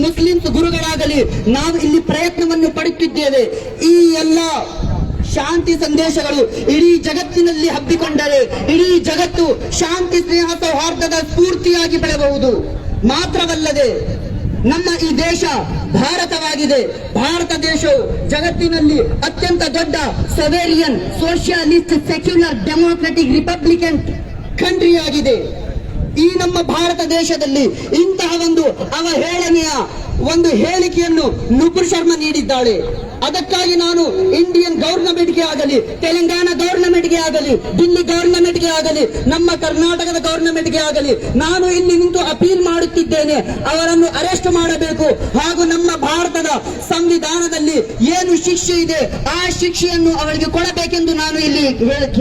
ಮುಸ್ಲಿಮ್ಸ್ ಗುರುಗಳಾಗಲಿ ನಾವು ಇಲ್ಲಿ ಪ್ರಯತ್ನವನ್ನು ಪಡುತ್ತಿದ್ದೇವೆ. ಈ ಎಲ್ಲ ಶಾಂತಿ ಸಂದೇಶಗಳು ಇಡೀ ಜಗತ್ತಿನಲ್ಲಿ ಹಬ್ಬಿಕೊಂಡರೆ ಇಡೀ ಜಗತ್ತು ಶಾಂತಿ, ಸ್ನೇಹ, ಸೌಹಾರ್ದದ ಸ್ಫೂರ್ತಿಯಾಗಿ ಬೆಳೆಯಬಹುದು. ಮಾತ್ರವಲ್ಲದೆ ನಮ್ಮ ಈ ದೇಶ ಭಾರತವಾಗಿದೆ. ಭಾರತ ದೇಶವು ಜಗತ್ತಿನಲ್ಲಿ ಅತ್ಯಂತ ದೊಡ್ಡ sovereign, socialist, secular, democratic, republican country ಆಗಿದೆ. ಈ ನಮ್ಮ ಭಾರತ ದೇಶದಲ್ಲಿ ಇಂತಹ ಒಂದು ಅವಹೇಳನೆಯ ಒಂದು ಹೇಳಿಕೆಯನ್ನು ನುಪುರ್ ಶರ್ಮಾ ನೀಡಿದ್ದಾಳೆ. ಅದಕ್ಕಾಗಿ ನಾನು ಇಂಡಿಯನ್ ಗವರ್ನಮೆಂಟ್ಗೆ ಆಗಲಿ, ತೆಲಂಗಾಣ ಗವರ್ನಮೆಂಟ್ಗೆ ಆಗಲಿ, ದಿಲ್ಲಿ ಗವರ್ನಮೆಂಟ್ಗೆ ಆಗಲಿ, ನಮ್ಮ ಕರ್ನಾಟಕದ ಗವರ್ನಮೆಂಟ್ಗೆ ಆಗಲಿ ನಾನು ಇಲ್ಲಿ ನಿಂತು ಅಪೀಲ್ ಮಾಡುತ್ತಿದ್ದೇನೆ. ಅವರನ್ನು ಅರೆಸ್ಟ್ ಮಾಡಬೇಕು. ಹಾಗೂ ನಮ್ಮ ಭಾರತದ ಸಂವಿಧಾನದಲ್ಲಿ ಏನು ಶಿಕ್ಷೆ ಇದೆ ಆ ಶಿಕ್ಷೆಯನ್ನು ಅವರಿಗೆ ಕೊಡಬೇಕೆಂದು ನಾನು ಇಲ್ಲಿ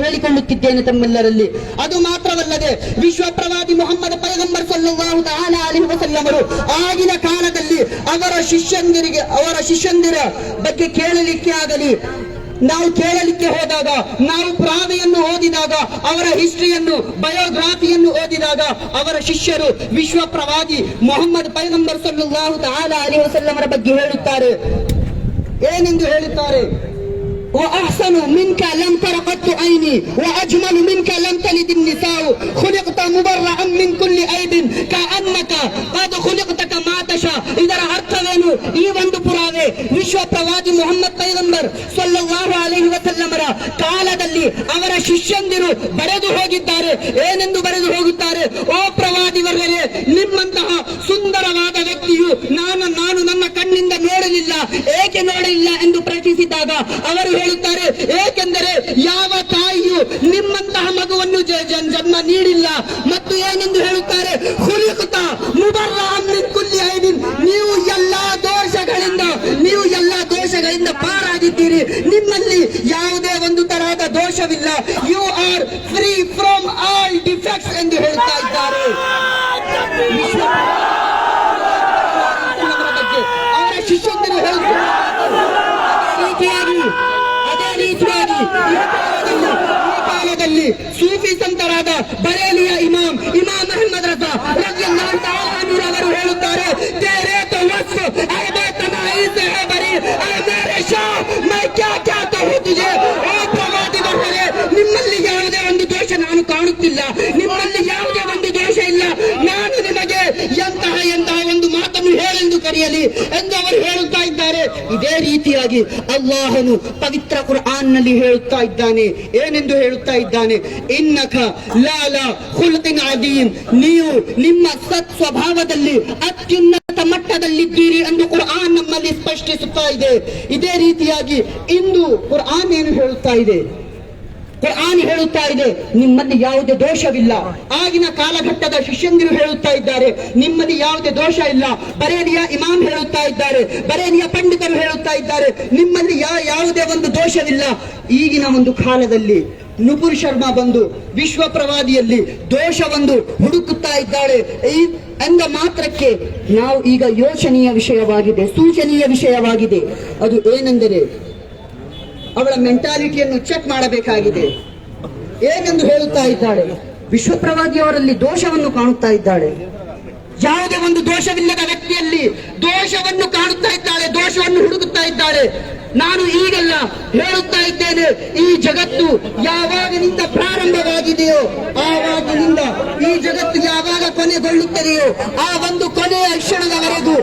ಹೇಳಿಕೊಳ್ಳುತ್ತಿದ್ದೇನೆ ತಮ್ಮೆಲ್ಲರಲ್ಲಿ. ಅದು ಮಾತ್ರವಲ್ಲದೆ ವಿಶ್ವ ಪ್ರವಾದಿ ಮೊಹಮ್ಮದ್ ಪೈಗಂಬರ್ ಸಲ್ಲಲ್ಲಾಹು ತಆಲಾ ಅಲೈಹಿ ವಸಲ್ಲಮರು ಆಗಿನ ಕಾಲದಲ್ಲಿ ಅವರ ಶಿಷ್ಯಂದಿರ ಬಗ್ಗೆ ಕೇಳಲಿಕ್ಕೆ ಆಗಲಿ, ನಾವು ಕೇಳಲಿಕ್ಕೆ ಹೋದಾಗ, ನಾವು ಪುರಾವೆಯನ್ನು ಓದಿದಾಗ, ಅವರ ಹಿಸ್ಟ್ರಿಯನ್ನು, ಬಯೋಗ್ರಾಫಿಯನ್ನು ಓದಿದಾಗ ಅವರ ಶಿಷ್ಯರು ವಿಶ್ವ ಪ್ರವಾದಿ ಮೊಹಮ್ಮದ್ ಪೈಗಂಬರ್ ಸಲ್ಲಲ್ಲಾಹು ತಆಲಾ ಅಲೈಹಿ ವಸಲ್ಲಮರ ಬಗ್ಗೆ ಹೇಳುತ್ತಾರೆ. ಏನೆಂದು ಹೇಳುತ್ತಾರೆ? وأحسن منك لم تر قط عيني وأجمل منك لم تلد النساء خلقت مبرأ من كل عيب كأنك قد خلقت كما تشاء. ಇದರ ಅರ್ಥವೇನು? ಈ ಒಂದು ಪುರಾವೆ ವಿಶ್ವ ಪ್ರವಾದಿ ಮೊಹಮ್ಮದ್ ಪೈಗಂಬರ್ ಸಲ್ಲಲ್ಲಾಹು ಅಲೈಹಿ ವಸಲ್ಲಮರ ಕಾಲದಲ್ಲಿ ಅವರ ಶಿಷ್ಯಂದಿರು ಬರೆದು ಹೋಗಿದ್ದಾರೆ. ಏನೆಂದು ಬರೆದು ಹೋಗುತ್ತಾರೆ? ಓ ಪ್ರವಾದಿವರೇ, ನಿಮ್ಮಂತಹ ಸುಂದರವಾದ ವ್ಯಕ್ತಿಯು ನಾನು ನನ್ನ ಕಣ್ಣಿಂದ ನೋಡಲಿಲ್ಲ. ಏಕೆ ನೋಡಲಿಲ್ಲ ಎಂದು ಪ್ರಶ್ನಿಸಿದಾಗ ಅವರು ಹೇಳುತ್ತಾರೆ, ಏಕೆಂದರೆ ಯಾವ ತಾಯಿಯು ನಿಮ್ಮಂತಹ ಮಗುವನ್ನು ಜನ್ಮ ನೀಡಿಲ್ಲ. ಮತ್ತು ಏನೆಂದು ಹೇಳುತ್ತಾರೆ? ಖುಲಿಖತ ಮುಬರ್ರಅನ್ ಮಿನ್ ಕುಲ್ಲಿ ಐಬಿನ್, ನೀವು ಎಲ್ಲಾ ದೋಷಗಳಿಂದ ಪಾರಾಗಿದ್ದೀರಿ. ನಿಮ್ಮಲ್ಲಿ ಯಾವುದೇ ಒಂದು ತರಹದ ದೋಷವಿಲ್ಲ. You are free from all defects ಎಂದು ಹೇಳ್ತಾ ಇದ್ದಾರೆ. ಅವರ ಶಿಷ್ಯಂದಿರು ಹೇಳುತ್ತಾರೆ. ಅದೇ ರೀತಿಯಾಗಿ ಈ ಕಾಲದಲ್ಲಿ ಸೂಫಿ ಸಂತರಾದ ಬರೇಲಿಯ ಇಮಾಮ್ ಅಹ್ಮದ್ ರಜಾ ರಲಿಯಲ್ಲಾಹು ತಆಲಾ ಅನ್ಹು ಅವರು ಹೇಳುತ್ತಾರೆ, ತೇರೆ ತೋ ವಸ್ಫ್ ಐಬೆ ತನಾಯಿ ಸೆ ಹೈ ಬರಿ ಐ ಮೇರೆ ಶಾ ಮೈ ಕ್ಯಾ ಕ್ಯಾತಾ ಹೂಂ ತುಜೆ. ಓ ಪ್ರವಾದಿವರೇ, ನಿಮ್ಮಲ್ಲಿ ಯಾವುದೇ ಒಂದು ದೋಷ ನಾನು ಕಾಣುತ್ತಿಲ್ಲ, ನಿಮ್ಮಲ್ಲಿ ಯಾವುದೇ ಒಂದು ದೋಷ ಇಲ್ಲ. ನಾನು ನಿಮಗೆ ಎಂತಹ ಒಂದು ಮಾತನ್ನು ಹೇಳೆಂದು ಕರೆಯಲಿ ಎಂದು ಅವರು ಹೇಳುತ್ತಾ ಇದ್ದಾರೆ. ಇದೇ ರೀತಿಯಾಗಿ ರೀತಿಯಾಗಿ ಅಲ್ಲಾಹನು ಪವಿತ್ರ ಕುರ್ಆನ್ ನಲ್ಲಿ ಹೇಳುತ್ತಾ ಇದ್ದಾನೆ. ಏನೆಂದು ಹೇಳುತ್ತಾ ಇದ್ದಾನೆ? ಇನ್ನಕ ಲಾಲಾ ಖುಲ್ಕಿನ್ ಅದೀಮ್, ನೀವು ನಿಮ್ಮ ಸತ್ ಸ್ವಭಾವದಲ್ಲಿ ಅತ್ಯುನ್ನತ ಮಟ್ಟದಲ್ಲಿದ್ದೀರಿ ಎಂದು ಕುರ್ಆನ್ ನಮ್ಮಲ್ಲಿ ಸ್ಪಷ್ಟಿಸುತ್ತಾ ಇದೆ. ಇದೇ ರೀತಿಯಾಗಿ ಇಂದು ಕುರ್ಆನ್ ಏನು ಹೇಳುತ್ತಾ ಇದೆ? ಕುರ್ಆನ್ ಹೇಳುತ್ತಾ ಇದೆ ನಿಮ್ಮಲ್ಲಿ ಯಾವುದೇ ದೋಷವಿಲ್ಲ. ಆಗಿನ ಕಾಲಘಟ್ಟದ ಶಿಷ್ಯಂದಿರು ಹೇಳುತ್ತಾ ಇದ್ದಾರೆ ನಿಮ್ಮಲ್ಲಿ ಯಾವುದೇ ದೋಷ ಇಲ್ಲ. ಬರೇಲಿಯ ಇಮಾಮ್ ಹೇಳುತ್ತಾ ಇದ್ದಾರೆ, ಬರೇಲಿಯ ಪಂಡಿತರು ಹೇಳುತ್ತಾ ಇದ್ದಾರೆ ನಿಮ್ಮಲ್ಲಿ ಯಾವುದೇ ಒಂದು ದೋಷವಿಲ್ಲ. ಈಗಿನ ಒಂದು ಕಾಲದಲ್ಲಿ ನುಪುರ್ ಶರ್ಮಾ ಬಂದು ವಿಶ್ವ ಪ್ರವಾದಿಯಲ್ಲಿ ದೋಷವೊಂದು ಹುಡುಕುತ್ತಾ ಇದ್ದಾಳೆ ಎಂದ ಮಾತ್ರಕ್ಕೆ ನಾವು ಈಗ ಯೋಚನೀಯ ವಿಷಯವಾಗಿದೆ, ಸೂಚನೀಯ ವಿಷಯವಾಗಿದೆ. ಅದು ಏನೆಂದರೆ ಅವಳ ಮೆಂಟಾಲಿಟಿಯನ್ನು ಚೆಕ್ ಮಾಡಬೇಕಾಗಿದೆ. ಏನೆಂದು ಹೇಳುತ್ತಾ ಇದ್ದಾಳೆ? ವಿಶ್ವಪ್ರವಾದಿಯವರಲ್ಲಿ ದೋಷವನ್ನು ಕಾಣುತ್ತಾ ಇದ್ದಾಳೆ. ಯಾವುದೇ ಒಂದು ದೋಷವಿಲ್ಲದ ವ್ಯಕ್ತಿಯಲ್ಲಿ ದೋಷವನ್ನು ಕಾಣುತ್ತಾ ಇದ್ದಾಳೆ, ದೋಷವನ್ನು ಹುಡುಕುತ್ತಾ ಇದ್ದಾಳೆ. ನಾನು ಈಗೆಲ್ಲ ಹೇಳುತ್ತಾ ಇದ್ದೇನೆ, ಈ ಜಗತ್ತು ಯಾವಾಗಿನಿಂದ ಪ್ರಾರಂಭವಾಗಿದೆಯೋ ಆವಾಗಿನಿಂದ ಈ ಜಗತ್ತು ಯಾವಾಗ ಕೊನೆಗೊಳ್ಳುತ್ತದೆಯೋ ಆ ಒಂದು ಕೊನೆಯ ಕ್ಷಣದವರೆಗೂ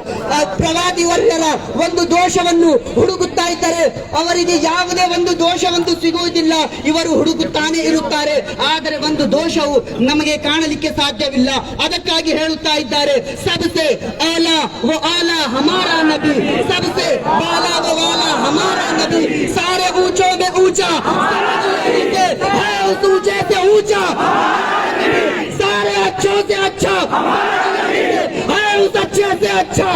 ಪ್ರವಾದಿ ವರ್ಗರ ಒಂದು ದೋಷವನ್ನು ಹುಡುಕುತ್ತಾ ಇದ್ದಾರೆ. ಅವರಿಗೆ ಯಾವುದೇ ಒಂದು ದೋಷವಂತೂ ಸಿಗುವುದಿಲ್ಲ, ಇವರು ಹುಡುಕುತ್ತಾನೆ ಇರುತ್ತಾರೆ. ಆದರೆ ಒಂದು ದೋಷವು ನಮಗೆ ಕಾಣಲಿಕ್ಕೆ ಸಾಧ್ಯವಿಲ್ಲ. ಅದಕ್ಕಾಗಿ ಹೇಳುತ್ತಾ ಇದ್ದಾರೆ ಸಬ್ಸೆ ಆಲಾ ವ ಆಲಾ ಹಮಾರಾ ನಬಿ, ಸಬ್ಸೆ ಬಾಲಾ ವ ವಾಲಾ हमारा नबी, सारे ऊंचों में ऊंचा है उस ऊंचे से ऊंचा, सारे अच्छों से अच्छा है उस अच्छे से अच्छा,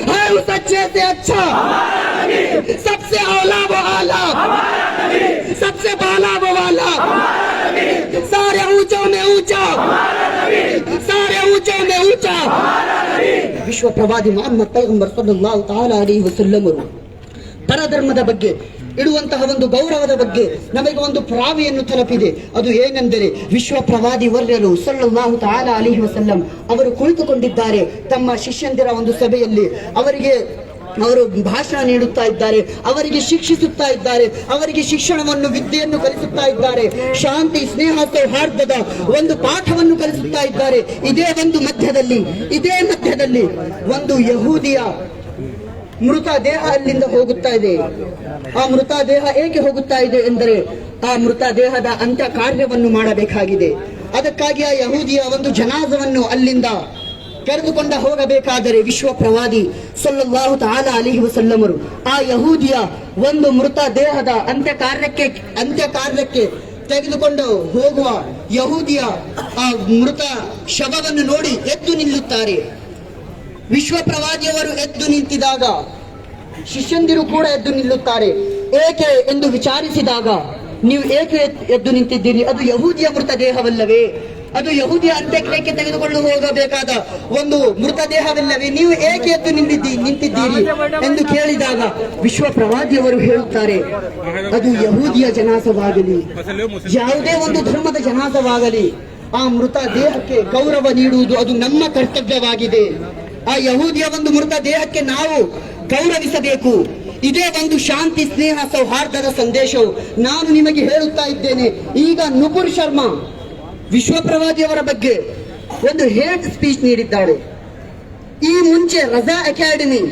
है उस अच्छे से अच्छा, सबसे औला वो आला, सबसे बाला वो वाला, सारे ऊंचों में ऊंचा, सारे ऊंचों में ऊंचा. विश्व प्रवादी मोहम्मद पैगंबर सल्लल्लाहु तआला अलैहि वसल्लम ಪರಧರ್ಮದ ಬಗ್ಗೆ ಇಡುವಂತಹ ಒಂದು ಗೌರವದ ಬಗ್ಗೆ ನಮಗೆ ಒಂದು ಪ್ರಾವಿಯನ್ನು ತಲುಪಿದೆ. ಅದು ಏನೆಂದರೆ ವಿಶ್ವ ಪ್ರವಾದಿ ವರ್ಯರು ಸಲ್ಲಲ್ಲಾಹು ತಆಲಾ ಅಲೈಹಿ ವಸಲ್ಲಂ ಅವರು ಕುಳಿತುಕೊಂಡಿದ್ದಾರೆ ತಮ್ಮ ಶಿಷ್ಯಂದಿರ ಒಂದು ಸಭೆಯಲ್ಲಿ. ಅವರು ಭಾಷಣ ನೀಡುತ್ತಾ ಇದ್ದಾರೆ, ಅವರಿಗೆ ಶಿಕ್ಷಿಸುತ್ತಾ ಇದ್ದಾರೆ, ಅವರಿಗೆ ಶಿಕ್ಷಣವನ್ನು ವಿದ್ಯೆಯನ್ನು ಕಲಿಸುತ್ತಾ ಇದ್ದಾರೆ, ಶಾಂತಿ ಸ್ನೇಹ ಸೌಹಾರ್ದದ ಒಂದು ಪಾಠವನ್ನು ಕಲಿಸುತ್ತಾ ಇದ್ದಾರೆ. ಇದೇ ಮಧ್ಯದಲ್ಲಿ ಒಂದು ಯಹೂದಿಯ ಮೃತ ದೇಹ ಅಲ್ಲಿಂದ ಹೋಗುತ್ತಾ ಇದೆ. ಆ ಮೃತ ದೇಹ ಏಕೆ ಹೋಗುತ್ತಾ ಇದೆ ಎಂದರೆ ಆ ಮೃತ ದೇಹದ ಅಂತ್ಯ ಕಾರ್ಯವನ್ನು ಮಾಡಬೇಕಾಗಿದೆ. ಅದಕ್ಕಾಗಿ ಆ ಯಹೂದಿಯ ಒಂದು ಜನಾಜವನ್ನು ಅಲ್ಲಿಂದ ಕರೆದುಕೊಂಡ ಹೋಗಬೇಕಾದರೆ ವಿಶ್ವ ಪ್ರವಾದಿ ಸಲ್ಲಲ್ಲಾಹು ತಆಲಾ ಅಲೈಹಿ ವಸಲ್ಲಮರು ಆ ಯಹೂದಿಯ ಒಂದು ಮೃತ ದೇಹದ ಅಂತ್ಯ ಕಾರ್ಯಕ್ಕೆ ತೆಗೆದುಕೊಂಡು ಹೋಗುವ ಯಹೂದಿಯ ಆ ಮೃತ ಶವವನ್ನು ನೋಡಿ ಎದ್ದು ನಿಲ್ಲುತ್ತಾರೆ. ವಿಶ್ವ ಪ್ರವಾದಿಯವರು ಎದ್ದು ನಿಂತಿದಾಗ ಶಿಷ್ಯಂದಿರು ಕೂಡ ಎದ್ದು ನಿಲ್ಲುತ್ತಾರೆ. ಏಕೆ ಎಂದು ವಿಚಾರಿಸಿದಾಗ ನೀವು ಏಕೆ ಎದ್ದು ನಿಂತಿದ್ದೀರಿ? ಅದು ಯಹೂದಿಯ ಮೃತ ದೇಹವಲ್ಲವೇ? ಅದು ಯಹೂದಿಯ ಅಂತ್ಯಕ್ರಿಯೆಗೆ ತೆಗೆದುಕೊಂಡು ಹೋಗಬೇಕಾದ ಒಂದು ಮೃತದೇಹವಲ್ಲವೇ? ನೀವು ಏಕೆ ಎದ್ದು ನಿಂತಿದ್ದೀರಿ ಎಂದು ಕೇಳಿದಾಗ ವಿಶ್ವ ಪ್ರವಾದಿಯವರು ಹೇಳುತ್ತಾರೆ ಅದು ಯಹೂದಿಯ ಜನಾಸವಾಗಲಿ, ಯಾವುದೇ ಒಂದು ಧರ್ಮದ ಜನಾಸವಾಗಲಿ, ಆ ಮೃತ ದೇಹಕ್ಕೆ ಗೌರವ ನೀಡುವುದು ಅದು ನಮ್ಮ ಕರ್ತವ್ಯವಾಗಿದೆ. ಆ ಯಹೂದಿಯ ಒಂದು ಮೃತ ದೇಹಕ್ಕೆ ನಾವು ಗೌರವಿಸಬೇಕು. ಇದೇ ಒಂದು ಶಾಂತಿ ಸ್ನೇಹ ಸೌಹಾರ್ದದ ಸಂದೇಶವು. ನಾನು ನಿಮಗೆ ಹೇಳುತ್ತಾ ಇದ್ದೇನೆ, ಈಗ ನುಪುರ್ ಶರ್ಮಾ ವಿಶ್ವ ಪ್ರವಾದಿಯವರ ಬಗ್ಗೆ ಒಂದು ಹೇಟ್ ಸ್ಪೀಚ್ ನೀಡಿದ್ದಾಳೆ. ಈ ಮುಂಚೆ ರಜಾ ಅಕಾಡೆಮಿ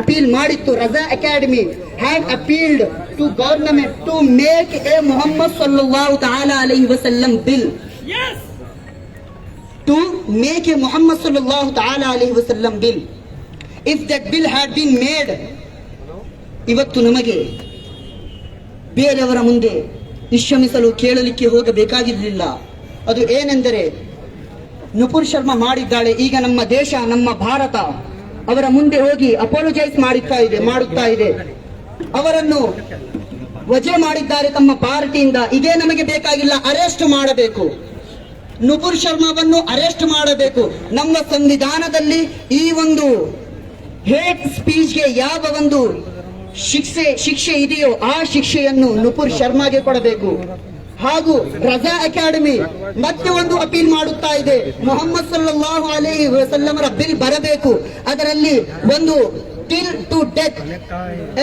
ಅಪೀಲ್ ಮಾಡಿತ್ತು. Raza Academy had appealed to government to make a Muhammad ಸಲ್ಲಲ್ಲಾಹು ತಆಲಾ ಅಲೈಹಿ ವಸಲ್ಲಂ bill, to make a Muhammad sallallahu ta'ala alayhi wa sallam bill. If that bill had been made, ಇವತ್ತು ನಮಗೆ ಬೇರೆಯವರ ಮುಂದೆ ನಿಶ್ಚಮಿಸಲು ಕೇಳಲಿಕ್ಕೆ ಹೋಗಬೇಕಾಗಿರಲಿಲ್ಲ. ಅದು ಏನೆಂದರೆ ನುಪುರ್ ಶರ್ಮಾ ಮಾಡಿದ್ದಾಳೆ. ಈಗ ನಮ್ಮ ದೇಶ, ನಮ್ಮ ಭಾರತ ಅವರ ಮುಂದೆ ಹೋಗಿ ಅಪಾಲೋಜೈಸ್ ಮಾಡುತ್ತಾ ಇದೆ. ಅವರನ್ನು ವಜೆ ಮಾಡಿದ್ದಾರೆ ತಮ್ಮ ಪಾರ್ಟಿಯಿಂದ. ಇದೇ ನಮಗೆ ಬೇಕಾಗಿಲ್ಲ, ಅರೆಸ್ಟ್ ಮಾಡಬೇಕು. ನುಪುರ್ ಶರ್ಮಾವನ್ನು ಅರೆಸ್ಟ್ ಮಾಡಬೇಕು. ನಮ್ಮ ಸಂವಿಧಾನದಲ್ಲಿ ಈ ಒಂದು ಹೇಟ್ ಸ್ಪೀಚ್ಗೆ ಯಾವ ಒಂದು ಶಿಕ್ಷೆ ಇದೆಯೋ ಆ ಶಿಕ್ಷೆಯನ್ನು ನುಪುರ್ ಶರ್ಮಾಗೆ ಕೊಡಬೇಕು. ಹಾಗೂ ರಜಾ ಅಕಾಡೆಮಿ ಮತ್ತೆ ಒಂದು ಅಪೀಲ್ ಮಾಡುತ್ತಾ ಇದೆ, ಮುಹಮ್ಮದ್ ಸಲ್ಲಲ್ಲಾಹು ಅಲೈಹಿ ವಸಲ್ಲಮರ ಬಿಲ್ ಬರಬೇಕು. ಅದರಲ್ಲಿ ಒಂದು ಟಿಲ್ ಟು ಡೆತ್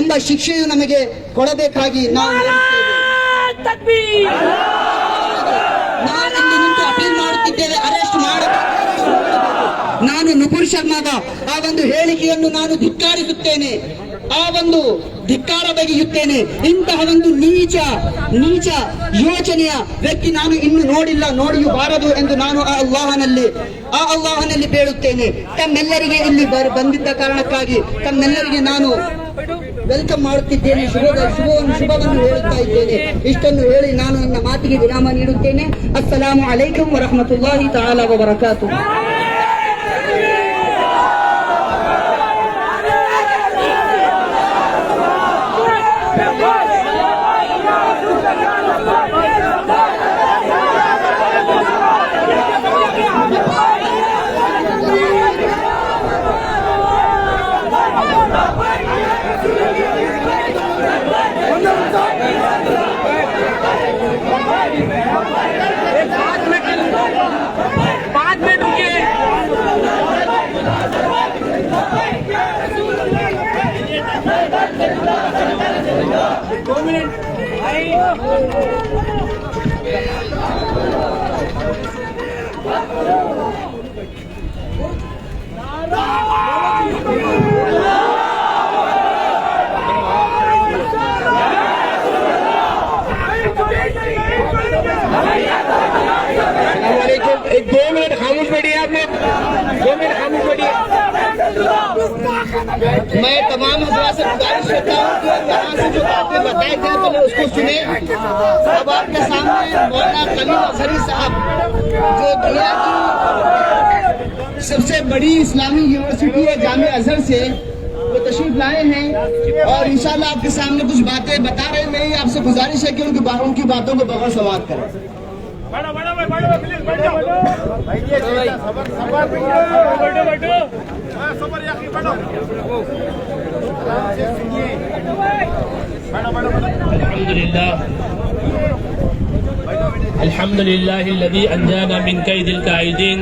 ಎಂಬ ಶಿಕ್ಷೆಯು ನಮಗೆ ಕೊಡಬೇಕಾಗಿ ನಾವು ಅಪೀಲ್ ಮಾಡುತ್ತಿದ್ದೇವೆ. ಅರೆಸ್ಟ್ ಮಾಡಬೇಕು. ನಾನು ನುಪುರ್ ಶರ್ಮಾದ ಆ ಒಂದು ಹೇಳಿಕೆಯನ್ನು ನಾನು ಧಿಕ್ಕರಿಸುತ್ತೇನೆ, ಆ ಒಂದು ಧಿಕ್ಕಾರ ಬಗೆಯುತ್ತೇನೆ. ಇಂತಹ ಒಂದು ನೀಚ ಯೋಚನೆಯ ವ್ಯಕ್ತಿ ನಾನು ಇನ್ನು ನೋಡಿಯಬಾರದು ಎಂದು ನಾನು ಆ ಅಲ್ಲಾಹನಲ್ಲಿ ಬೇಡುತ್ತೇನೆ. ತಮ್ಮೆಲ್ಲರಿಗೆ ಇಲ್ಲಿ ಬಂದಿದ್ದ ಕಾರಣಕ್ಕಾಗಿ ತಮ್ಮೆಲ್ಲರಿಗೆ ನಾನು ವೆಲ್ಕಮ್ ಮಾಡುತ್ತಿದ್ದೇನೆ, ಶುಭವನ್ನು ಹೇಳುತ್ತಾ ಇದ್ದೇನೆ. ಇಷ್ಟನ್ನು ಹೇಳಿ ನಾನು ನನ್ನ ಮಾತಿಗೆ ವಿರಾಮ ನೀಡುತ್ತೇನೆ. ಅಸ್ಸಲಾಮು ಅಲೈಕುಂ ವರಹಮತುಲ್ಲಾಹಿ ತಆಲಾ ವಬರಕಾತುಹು. एक 2 मिनट खामोश बैठिए, आप लोग 2 मिनट खामोश बैठिए। मैं तमाम हजरात से गुजारिश करता हूँ कि यहाँ से जो बातें बताए गए पहले उसको सुने। अब आपके सामने मौलाना खलील अजहरी साहब जो दुनिया की सबसे बड़ी इस्लामी यूनिवर्सिटी है जामिया अजहर से वो तशरीफ लाए हैं और इंशाल्लाह आपके सामने कुछ बातें बता रहे हैं। मेरी आपसे गुजारिश है कि उनकी बातों को बगैर समाप्त करें। अल्हम्दुलिल्लाह अल्लज़ी अंजाना मिन कैदिल काइदीन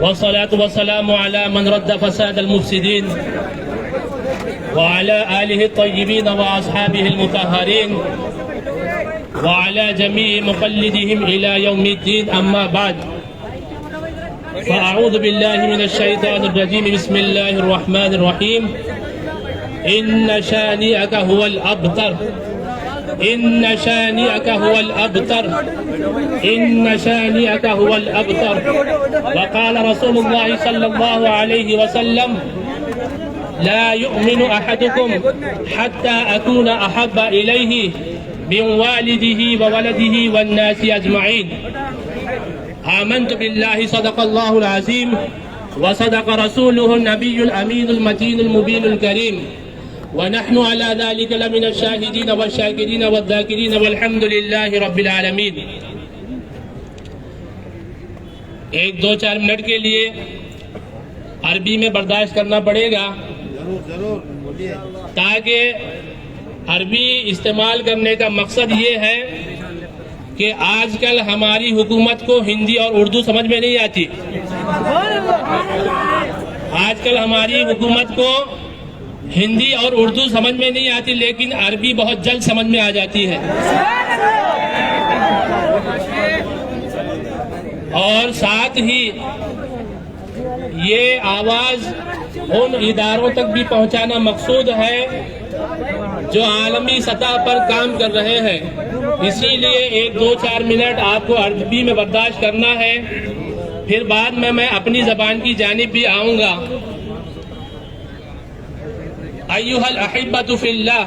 वस्सलातु वस्सलामु अला मन रद्द फसाद अल-मुफसिदीन व अला आलिहि अत-तय्यिबीन व अस्हाबिहि अल-मुतahhaरीन व अला जमीइ मुक़ल्लिदिहिम इला यौमिद्दीन, अम्मा बाद। फ़अऊज़ु बिल्लाहि मिनश शैतानिर रजीम, बिस्मिल्लाहिर रहमानिर रहीम। इन्न शानिअका हुवल अबतर, इन्न शानिअका हुवल अबतर, इन्न शानिअका हुवल अबतर। वक़ाल रसूलुल्लाह सल्लल्लाहु अलैहि वसल्लम ला युमिनु अहदुकुम हत्ता अकूना अहब्बा इलैहि मिन वालिदिही व वलदिही वन नासि अजमईन। आमन्तु बिल्लाहि सदक़ल्लाहुल अज़ीम व सदक़ रसूलुहुन नबियुल अमीनुल मतीनुल मुबीनुल करीम व नहनु अला ज़ालिका लमिनश शाहिदीन व शाकिरीन व ज़ाकिरीन वल्हम्दुलिल्लाहि रब्बिल आलमीन। 1-2-4 मिनट के लिए अरबी में बर्दाश्त करना पड़ेगा, ताकि अरबी इस्तेमाल करने का मकसद ये है कि आजकल हमारी हुकूमत को हिंदी और उर्दू समझ में नहीं आती। आजकल हमारी हुकूमत को हिंदी और उर्दू समझ में नहीं आती, लेकिन अरबी बहुत जल्द समझ में आ जाती है। और साथ ही ये आवाज उन इदारों तक भी पहुंचाना मकसूद है जो आलमी सतह पर काम कर रहे हैं। इसीलिए 1-2-4 मिनट आपको अरबी में बर्दाश्त करना है, फिर बाद में मैं अपनी ज़बान की जानिब भी आऊँगा। अय्युहल अहिब्बतु फिल्लाह,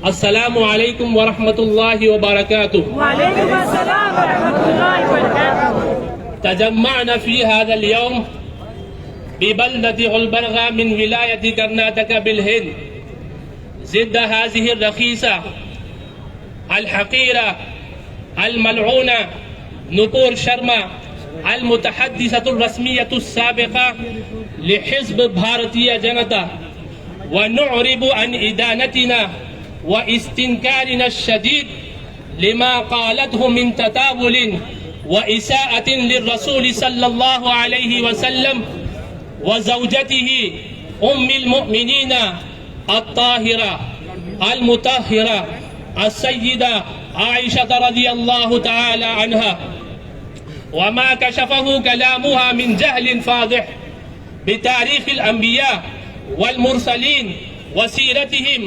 अस्सलामु अलैकुम व रहमतुल्लाहि व बरकातुहू। वालेकुम अस्सलाम व रहमतुल्लाहि व बरकातुहू। तजम्मअना फी हाज़ल यौम बिबल्दति गुलबर्गा मिन विलायति कर्नाटक बिल हिंद ज़िद्द हाज़िहि रखीसा अल-हक़ीरा अल-मलऊना नुपुर शर्मा अल-मुतहद्दिसतुर रस्मियतुस साबिक़ा लिहिज़्ब भारतीय जनता व नुअरिबु अन इदानतिना व इस्तिनकारिना शदीद लिमा क़ालतहु मिन ततावुलिन व इसाअतिन लिर्रसूल सल्लल्लाहु अलैहि वसल्लम व ज़ौजतिही उम्मिल मुअमिनीना अत्ताहिरा अल-मुतahhira अस्सय्यिदा आइशा रज़ियल्लाहु तआला अन्हा व मा कशफहु कलामुहा मिन जहलिन फाज़िह बितारीख अल-अंबिया वल मुरसलीन व सीरतिहिम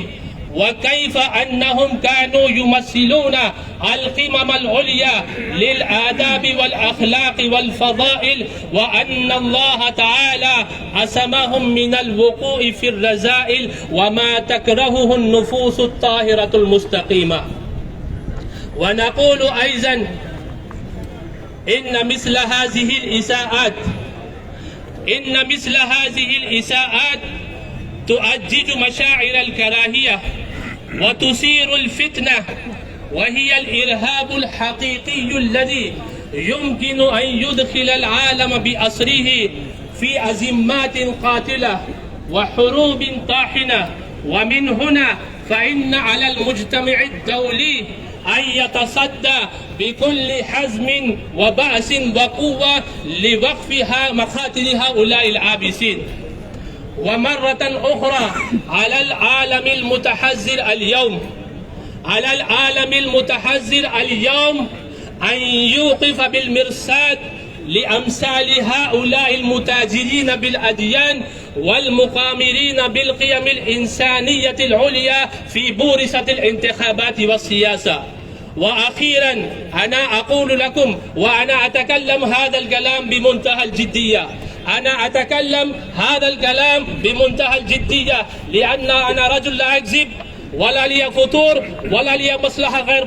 व कैफ अन्नहुम कानू युमस्सिलूना अल-क़िमम अल-उलिया लिल आदाब वल अखलाक वल फ़ज़ाइल व अन्ना अल्लाह तआला असमहुम मिनल वुक़ूइ फ़िर रज़ाइल व मा तकरहुहु अन-नुफ़ूस अत-ताहिरतुल मुस्तक़ीमा व नक़ूलु अयज़न इन्न मिस्ल हाज़िहिल इसाआत तुअज्जिजु मशाइरल कराहिया व तुसीरुल फितना व हियल इरहाबुल हक़ीक़िय्युल लज़ी युमकिनु अन युदखिलल आलम बिअस्रिही फ़ी अज़िम्मातिन क़ातिला व हुरूबिन ताहिना व मिन हुना फ़इन्न अलल मुज्तमइद दौली अन यतसद्दा बिकुल्लि हज़्मिन व बअसिन व क़ुव्वा लिवक़्फ़िहा मक़ातिल हाउलाइल आबिसीन व मर्रतन उख़रा अलल आलमिल मुतहज़्ज़िर अल-यौम अन युक़िफ़ बिल मिरसाद लिअम्साल हाउलाइल मुताजिरीन बिल अदियान वल मुक़ामिरीन बिल क़ियमिल इंसानियतिल उलिया फ़ी बुरिसतिल इंतिख़ाबात व सियासा व अख़ीरन अना अक़ूलु लकुम व अना अतकल्लम हाज़ल कलाम बिमुंतहल जिद्दिया लिअन्ना अना रजुल ला अक्ज़िब वला लिया फ़ुतूर वला लिया मसलहा गैर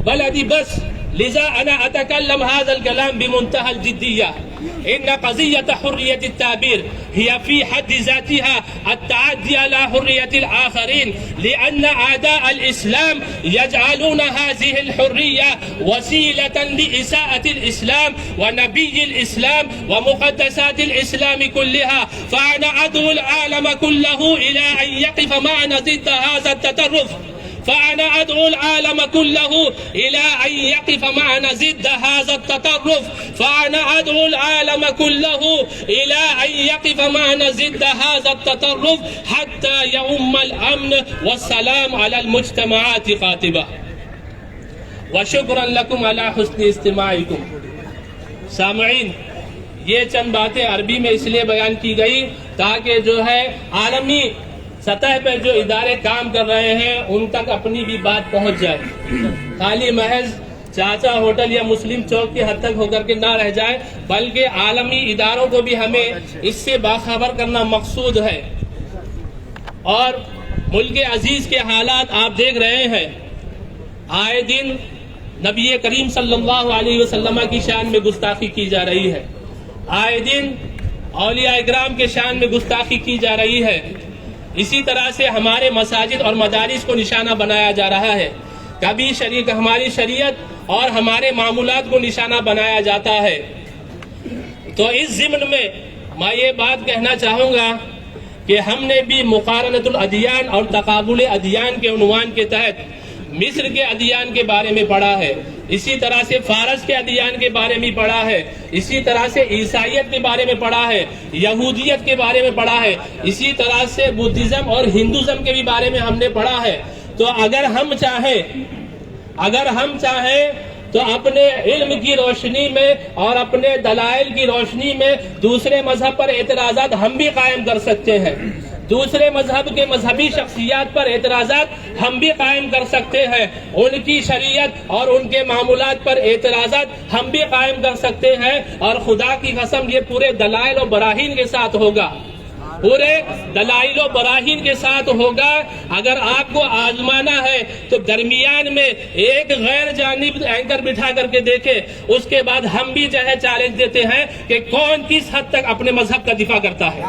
बलदी बस लिज़ा अना अतकल्लम हाज़ल कलाम बिमुंतहल जिद्दिया इन क़ज़ियत हुर्रियत अत-ताबीर हिया फ़ी हद ज़ातिहा अत-तअद्दी अला हुर्रियत अल-आख़रीन लिअन्न आदा अल-इस्लाम यजअलून हाज़िहि अल-हुर्रिया वसीलतन लिइसाअति अल-इस्लाम व नबिय्यि अल-इस्लाम व मुक़द्दसाति अल-इस्लाम कुल्लिहा फ़अना अद'उ अल-आलम कुल्लहु इला अन यक़िफ़ मअना ज़िद्द हाज़ा अत-ततर्रुफ़ फ़अना अद'उ अल-आलम कुल्लहु इला अन यक़िफ़ मअना ज़िद्द हाज़ा अत-ततर्रुफ़ फ़अना अद'उ अल-आलम कुल्लहु इला अन यक़िफ़ मअना ज़िद्द हाज़ा अत-ततर्रुफ़ हत्ता यउम्म अल-अम्न वस्सलाम अला अल-मुज्तमआत क़ातिबा व शुक्रन लकुम अला हुस्नि इस्तिमाइकुम। सामईन, ये चंद बातें अरबी में इसलिए बयान की गई ताकि जो है आलमी सतह पर जो इदारे काम कर रहे हैं उन तक अपनी भी बात पहुंच जाए, खाली महज चाचा होटल या मुस्लिम चौक की हद तक होकर के ना रह जाए, बल्कि आलमी इदारों को भी हमें इससे बाखबर करना मकसूद है। और मुल्क अजीज के हालात आप देख रहे हैं, आए दिन नबी करीम सल्लल्लाहु अलैहि वसल्लम की शान में गुस्ताखी की जा रही है, आए दिन औलिया इकराम के शान में गुस्ताखी की जा रही है। इसी तरह से हमारे मसाजिद और मदारिस को निशाना बनाया जा रहा है, कभी हमारी शरीयत और हमारे मामूलात को निशाना बनाया जाता है। तो इस ज़िम्न में मैं ये बात कहना चाहूँगा कि हमने भी मुक़ारनतुल अदियान और तक़ाबुल अदियान के उन्वान के तहत मिस्र के अदियान के बारे में पढ़ा है, इसी तरह से फारस के अदियान के बारे में पढ़ा है, इसी तरह से ईसाइयत के बारे में पढ़ा है, यहूदियत के बारे में पढ़ा है, इसी तरह से बुद्धिज्म और हिंदुज्म के भी बारे में हमने पढ़ा है। तो अगर हम चाहें तो अपने इल्म की रोशनी में और अपने दलाइल की रोशनी में दूसरे मजहब पर एतराज़ात हम भी कायम कर सकते हैं, दूसरे मजहब के मजहबी शख्सियात पर एतराज़ात हम भी कायम कर सकते हैं, उनकी शरीयत और उनके मामूलात पर एतराज़ात हम भी कायम कर सकते हैं। और खुदा की कसम ये पूरे दलाइल और बराहीन के साथ होगा, पूरे दलाइल और बराहीन के साथ होगा। अगर आपको आजमाना है तो दरमियान में एक गैर जानिब एंकर बिठा करके देखे, उसके बाद हम भी जो है चैलेंज देते हैं कि कौन किस हद तक अपने मजहब का दिफा करता है।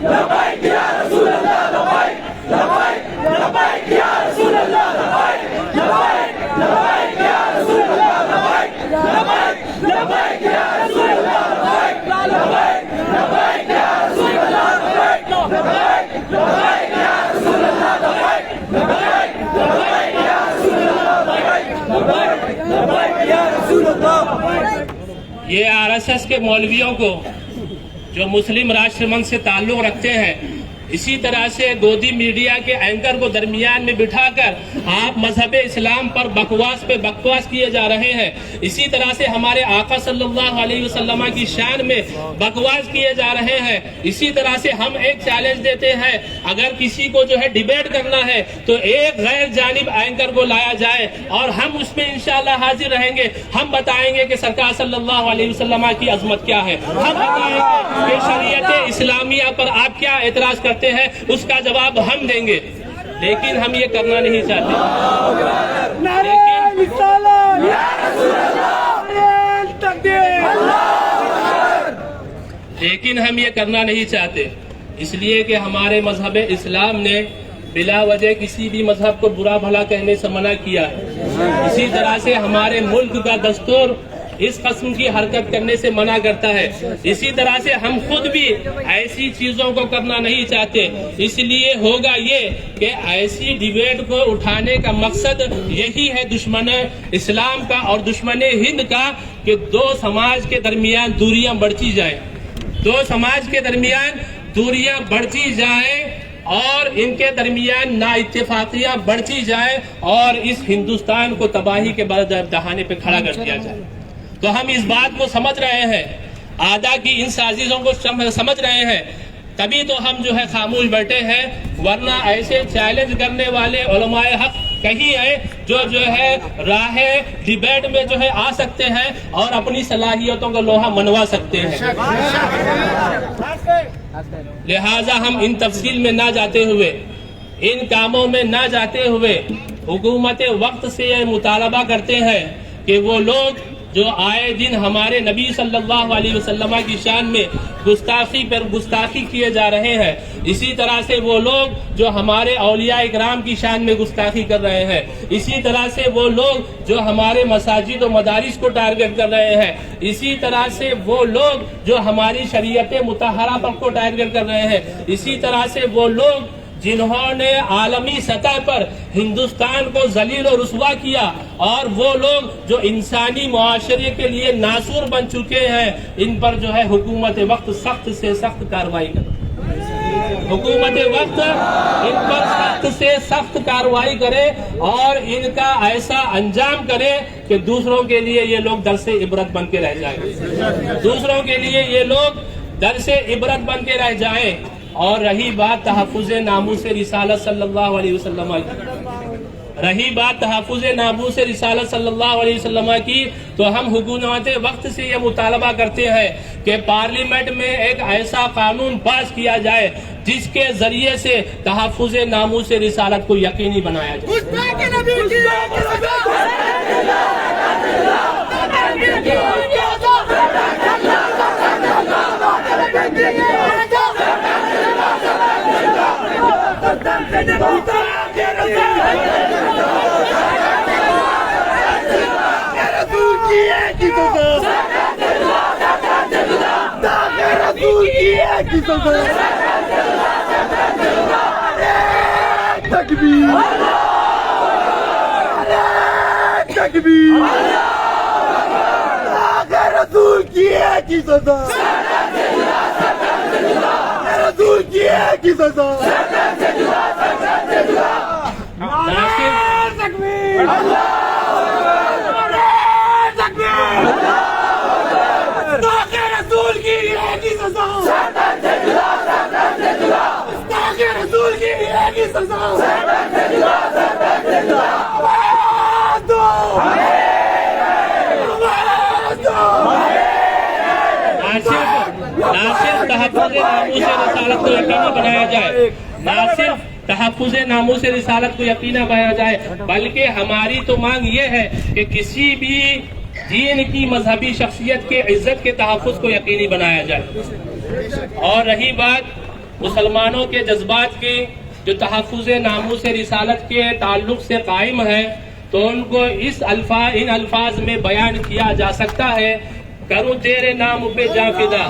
लबैक या रसूल अल्लाह, लबैक ये आरएसएस के मौलवियों को जो मुस्लिम राष्ट्रमंच से ताल्लुक रखते हैं, इसी तरह से गोदी मीडिया के एंकर को दरमियान में बिठाकर आप मजहब इस्लाम पर बकवास पे बकवास किए जा रहे हैं। इसी तरह से हमारे आका सल्लल्लाहु अलैहि वसल्लम की शान में बकवास किए जा रहे हैं। इसी तरह से हम एक चैलेंज देते हैं, अगर किसी को जो है डिबेट करना है तो एक गैर जानिब एंकर को लाया जाए और हम उसमें इंशाअल्लाह हाजिर रहेंगे। हम बताएंगे कि सरकार सल्लल्लाहु अलैहि वसल्लम की अजमत क्या है, हम बताएंगे कि शरीयत इस्लामिया पर आप क्या एतराज करते हैं, उसका जवाब हम देंगे। लेकिन हम ये करना नहीं चाहते, लेकिन हम ये करना नहीं चाहते इसलिए कि हमारे मजहब इस्लाम ने बिला वजह किसी भी मजहब को बुरा भला कहने से मना किया है। इसी तरह से हमारे मुल्क का दस्तूर इस किस्म की हरकत करने से मना करता है। इसी तरह से हम खुद भी ऐसी चीजों को करना नहीं चाहते। इसलिए होगा ये कि ऐसी डिबेट को उठाने का मकसद यही है दुश्मन इस्लाम का और दुश्मन हिंद का, कि दो समाज के दरमियान दूरियां बढ़ती जाए, दो समाज के दरमियान दूरियां बढ़ती जाए और इनके दरमियान नाइत्तेफाकियां बढ़ती जाए और इस हिंदुस्तान को तबाही के दहाने पे खड़ा कर दिया जाए। तो हम इस बात को समझ रहे हैं, आदा की इन साजिशों को समझ रहे हैं, तभी तो हम जो है खामोश बैठे हैं। वरना ऐसे चैलेंज करने वाले उलमाए हक कहीं है जो है राह डिबेट में जो है आ सकते हैं और अपनी सलाहियतों का लोहा मनवा सकते हैं। लिहाजा हम इन तफसील में ना जाते हुए, इन कामों में ना जाते हुए हुकूमत वक्त से यह मुतालबा करते हैं कि वो लोग जो आए दिन हमारे नबी सल्लल्लाहु अलैहि वसल्लम की शान में गुस्ताखी पर गुस्ताखी किए जा रहे हैं, इसी तरह से वो लोग जो हमारे औलिया इकराम की शान में गुस्ताखी कर रहे हैं, इसी तरह से वो लोग जो हमारे मसाजिद और मदारिस को टारगेट कर रहे हैं, इसी तरह से वो लोग जो हमारी शरीयत मुतहरा पर को टारगेट कर रहे हैं, इसी तरह से वो लोग जिन्होंने आलमी सतह पर हिंदुस्तान को जलील और रुसवा किया और वो लोग जो इंसानी मुआशरे के लिए नासूर बन चुके हैं, इन पर जो है हुकूमत वक्त सख्त से सख्त कार्रवाई करे। हुकूमत वक्त इन पर सख्त से सख्त कार्रवाई करे और इनका ऐसा अंजाम करे कि दूसरों के लिए ये लोग दरसे इबरत बन के रह जाए, दूसरों के लिए ये लोग दरसे इबरत बन के रह जाए। और रही बात तहफ़्फ़ुज़ नामूस रिसालत सल्लल्लाहु अलैहि वसल्लम की, रही बात तहफ़्फ़ुज़ नामूस रिसालत सल्लल्लाहु अलैहि वसल्लम की, तो हम हुकूमत वक्त से ये मुतालबा करते हैं कि पार्लियामेंट में एक ऐसा कानून पास किया जाए जिसके जरिए से तहफ़्फ़ुज़ नामूस रिसालत को यकीनी बनाया जाए। तहफ़्फ़ुज़ नामूस रिसालत को यकीनी बनाया जाए, बल्कि हमारी तो मांग ये है कि किसी भी दीन की मजहबी शख्सियत के इज्जत के तहफ़्फ़ुज़ को यकीनी बनाया जाए। और रही बात मुसलमानों के जज्बात के जो तहफ़्फ़ुज़ नामूस रिसालत के ताल्लुक से कायम है, तो उनको इन अल्फाज में बयान किया जा सकता है, करूं तेरे नाम पे जा फिदा,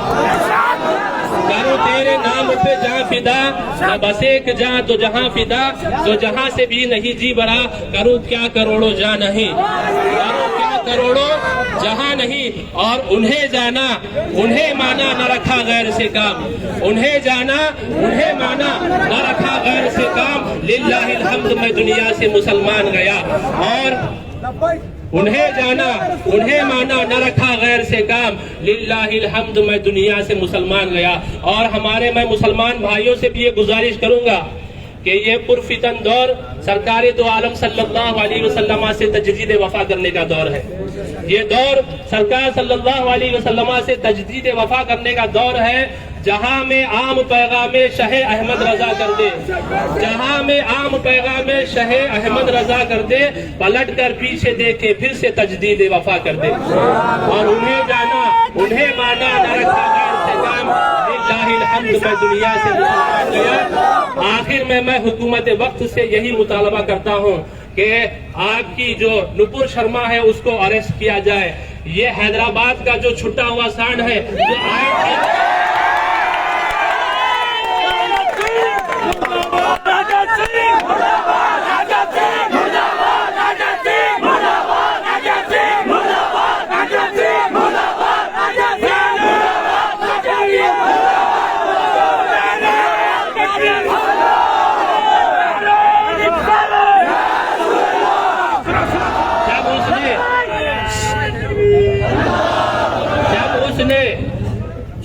करूं तेरे नाम पे जा फिदा, न बस एक जा तो जहां फिदा, तो जहां से भी नहीं जी बरा, करूं क्या करोड़ों जा नहीं, करूं क्या करोड़ों जहां नहीं, और उन्हें जाना उन्हें माना न रखा गैर से काम, उन्हें जाना उन्हें माना न रखा गैर से काम, लिल्लाहिल हम्द मैं दुनिया से मुसलमान गया। और उन्हें जाना उन्हें माना न रखा गैर से काम, लिल्लाहिल हम्द मैं दुनिया से मुसलमान गया। और हमारे मैं मुसलमान भाइयों से भी ये गुजारिश करूंगा कि ये पुरफितन दौर सरकार दो आलम सल्लल्लाहु अलैहि वसल्लम से तजदीद वफा करने का दौर है। ये दौर सरकार सल्लल्लाहु अलैहि वसल्लम से तजदीद वफा करने का दौर है, जहां में आम पैगाम शहे अहमद रजा कर दे, जहां में आम पैगाम शहे अहमद रजा कर दे, पलट कर पीछे देखे फिर से तजदीद वफा कर दे। और उन्हें जाना उन्हें माना न रखा गैर से काम, लिल्लाहिल हम्द मैं दुनिया से मुसलमान गया। आखिर में मैं हुकूमत वक्त से यही मुतालबा करता हूँ कि आपकी जो नुपुर शर्मा है उसको अरेस्ट किया जाए। ये हैदराबाद का जो छुट्टा हुआ सांड है जो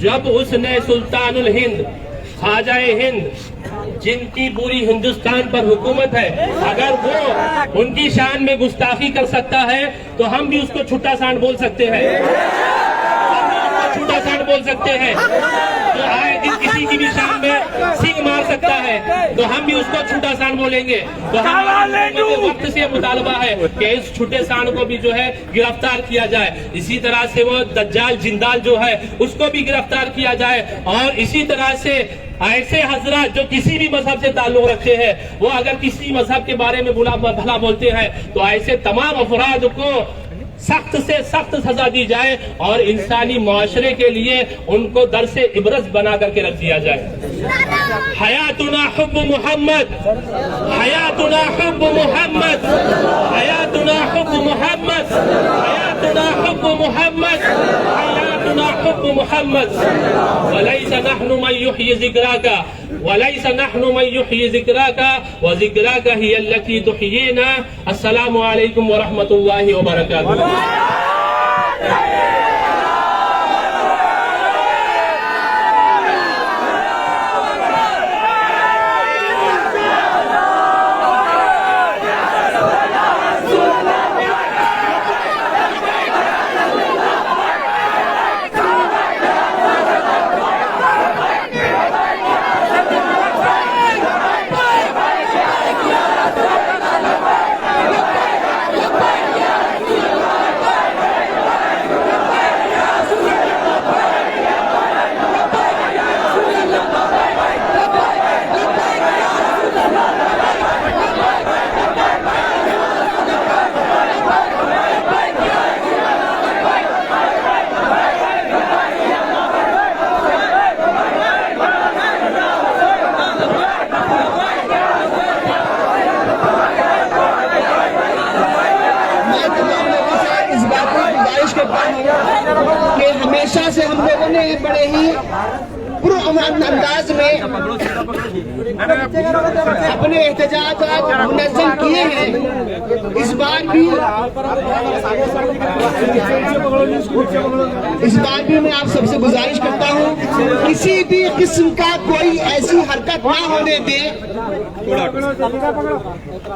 जब उसने सुल्तानुल हिंद ख्वाजाए हिंद जिनकी पूरी हिंदुस्तान पर हुकूमत है, अगर वो उनकी शान में गुस्ताखी कर सकता है तो हम भी उसको छुट्टा सांड बोल सकते हैं, छुट्टा सांड बोल सकते हैं। तो आए दिन किसी की भी शान में सिंग मार सकता है तो हम भी उसको छुट्टा सांड बोलेंगे। तो हमारे वक्त से मुतालबा है कि इस छुट्टे सांड को भी जो है गिरफ्तार किया जाए। इसी तरह से वो दज्जाल जिंदाल जो है उसको भी गिरफ्तार किया जाए। और इसी तरह से ऐसे हजरत जो किसी भी मजहब से ताल्लुक रखते हैं, वो अगर किसी मजहब के बारे में भला बोलते हैं तो ऐसे तमाम अफराद को सख्त से सख्त सजा दी जाए और इंसानी मुआशरे के लिए उनको दरसे इबरत बना करके रख दिया जाए। हयातुना हुब्ब मुहम्मद, हयातुना हुब्ब मुहम्मद, हयातुना हुब्ब मुहम्मद, हयातुना हुब्ब मुहम्मद, हयातुना हुब्ब मुहम्मद। वलैस नहनु मन युहयी ज़िक्राका, वलैस नहनु मन युहयी ज़िक्राका व ज़िक्राका हिय अल्लती तुहयीना। अस्सलामु अलैकुम व रहमतुल्लाहि व बरकातुहू। कि हमेशा से हम लोगों ने बड़े ही पुरअमन अंदाज में अपने एहतजाज मुनज़्ज़म किए हैं। इस बार भी मैं आप सबसे गुजारिश करता हूँ किसी भी किस्म का कोई ऐसी हरकत ना होने दे,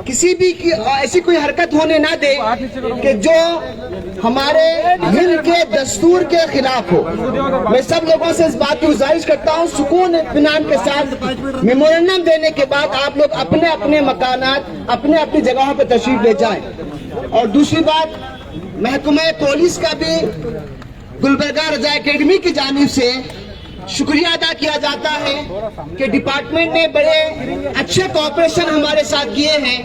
किसी भी ऐसी कोई हरकत होने ना दे कि जो हमारे हिंद के दस्तूर के खिलाफ हो। मैं सब लोगों से इस बात की गुजारिश करता हूँ सुकून इत्मीनान के साथ मेमोरेंडम देने के बाद आप लोग अपने अपने मकानात अपने अपनी जगहों पर तशरीफ ले जाएं। और दूसरी बात, महकमा पुलिस का भी गुलबर्गा रजा एकेडमी की जानिब से शुक्रिया अदा किया जाता है कि डिपार्टमेंट ने बड़े अच्छे कोऑपरेशन हमारे साथ किए हैं।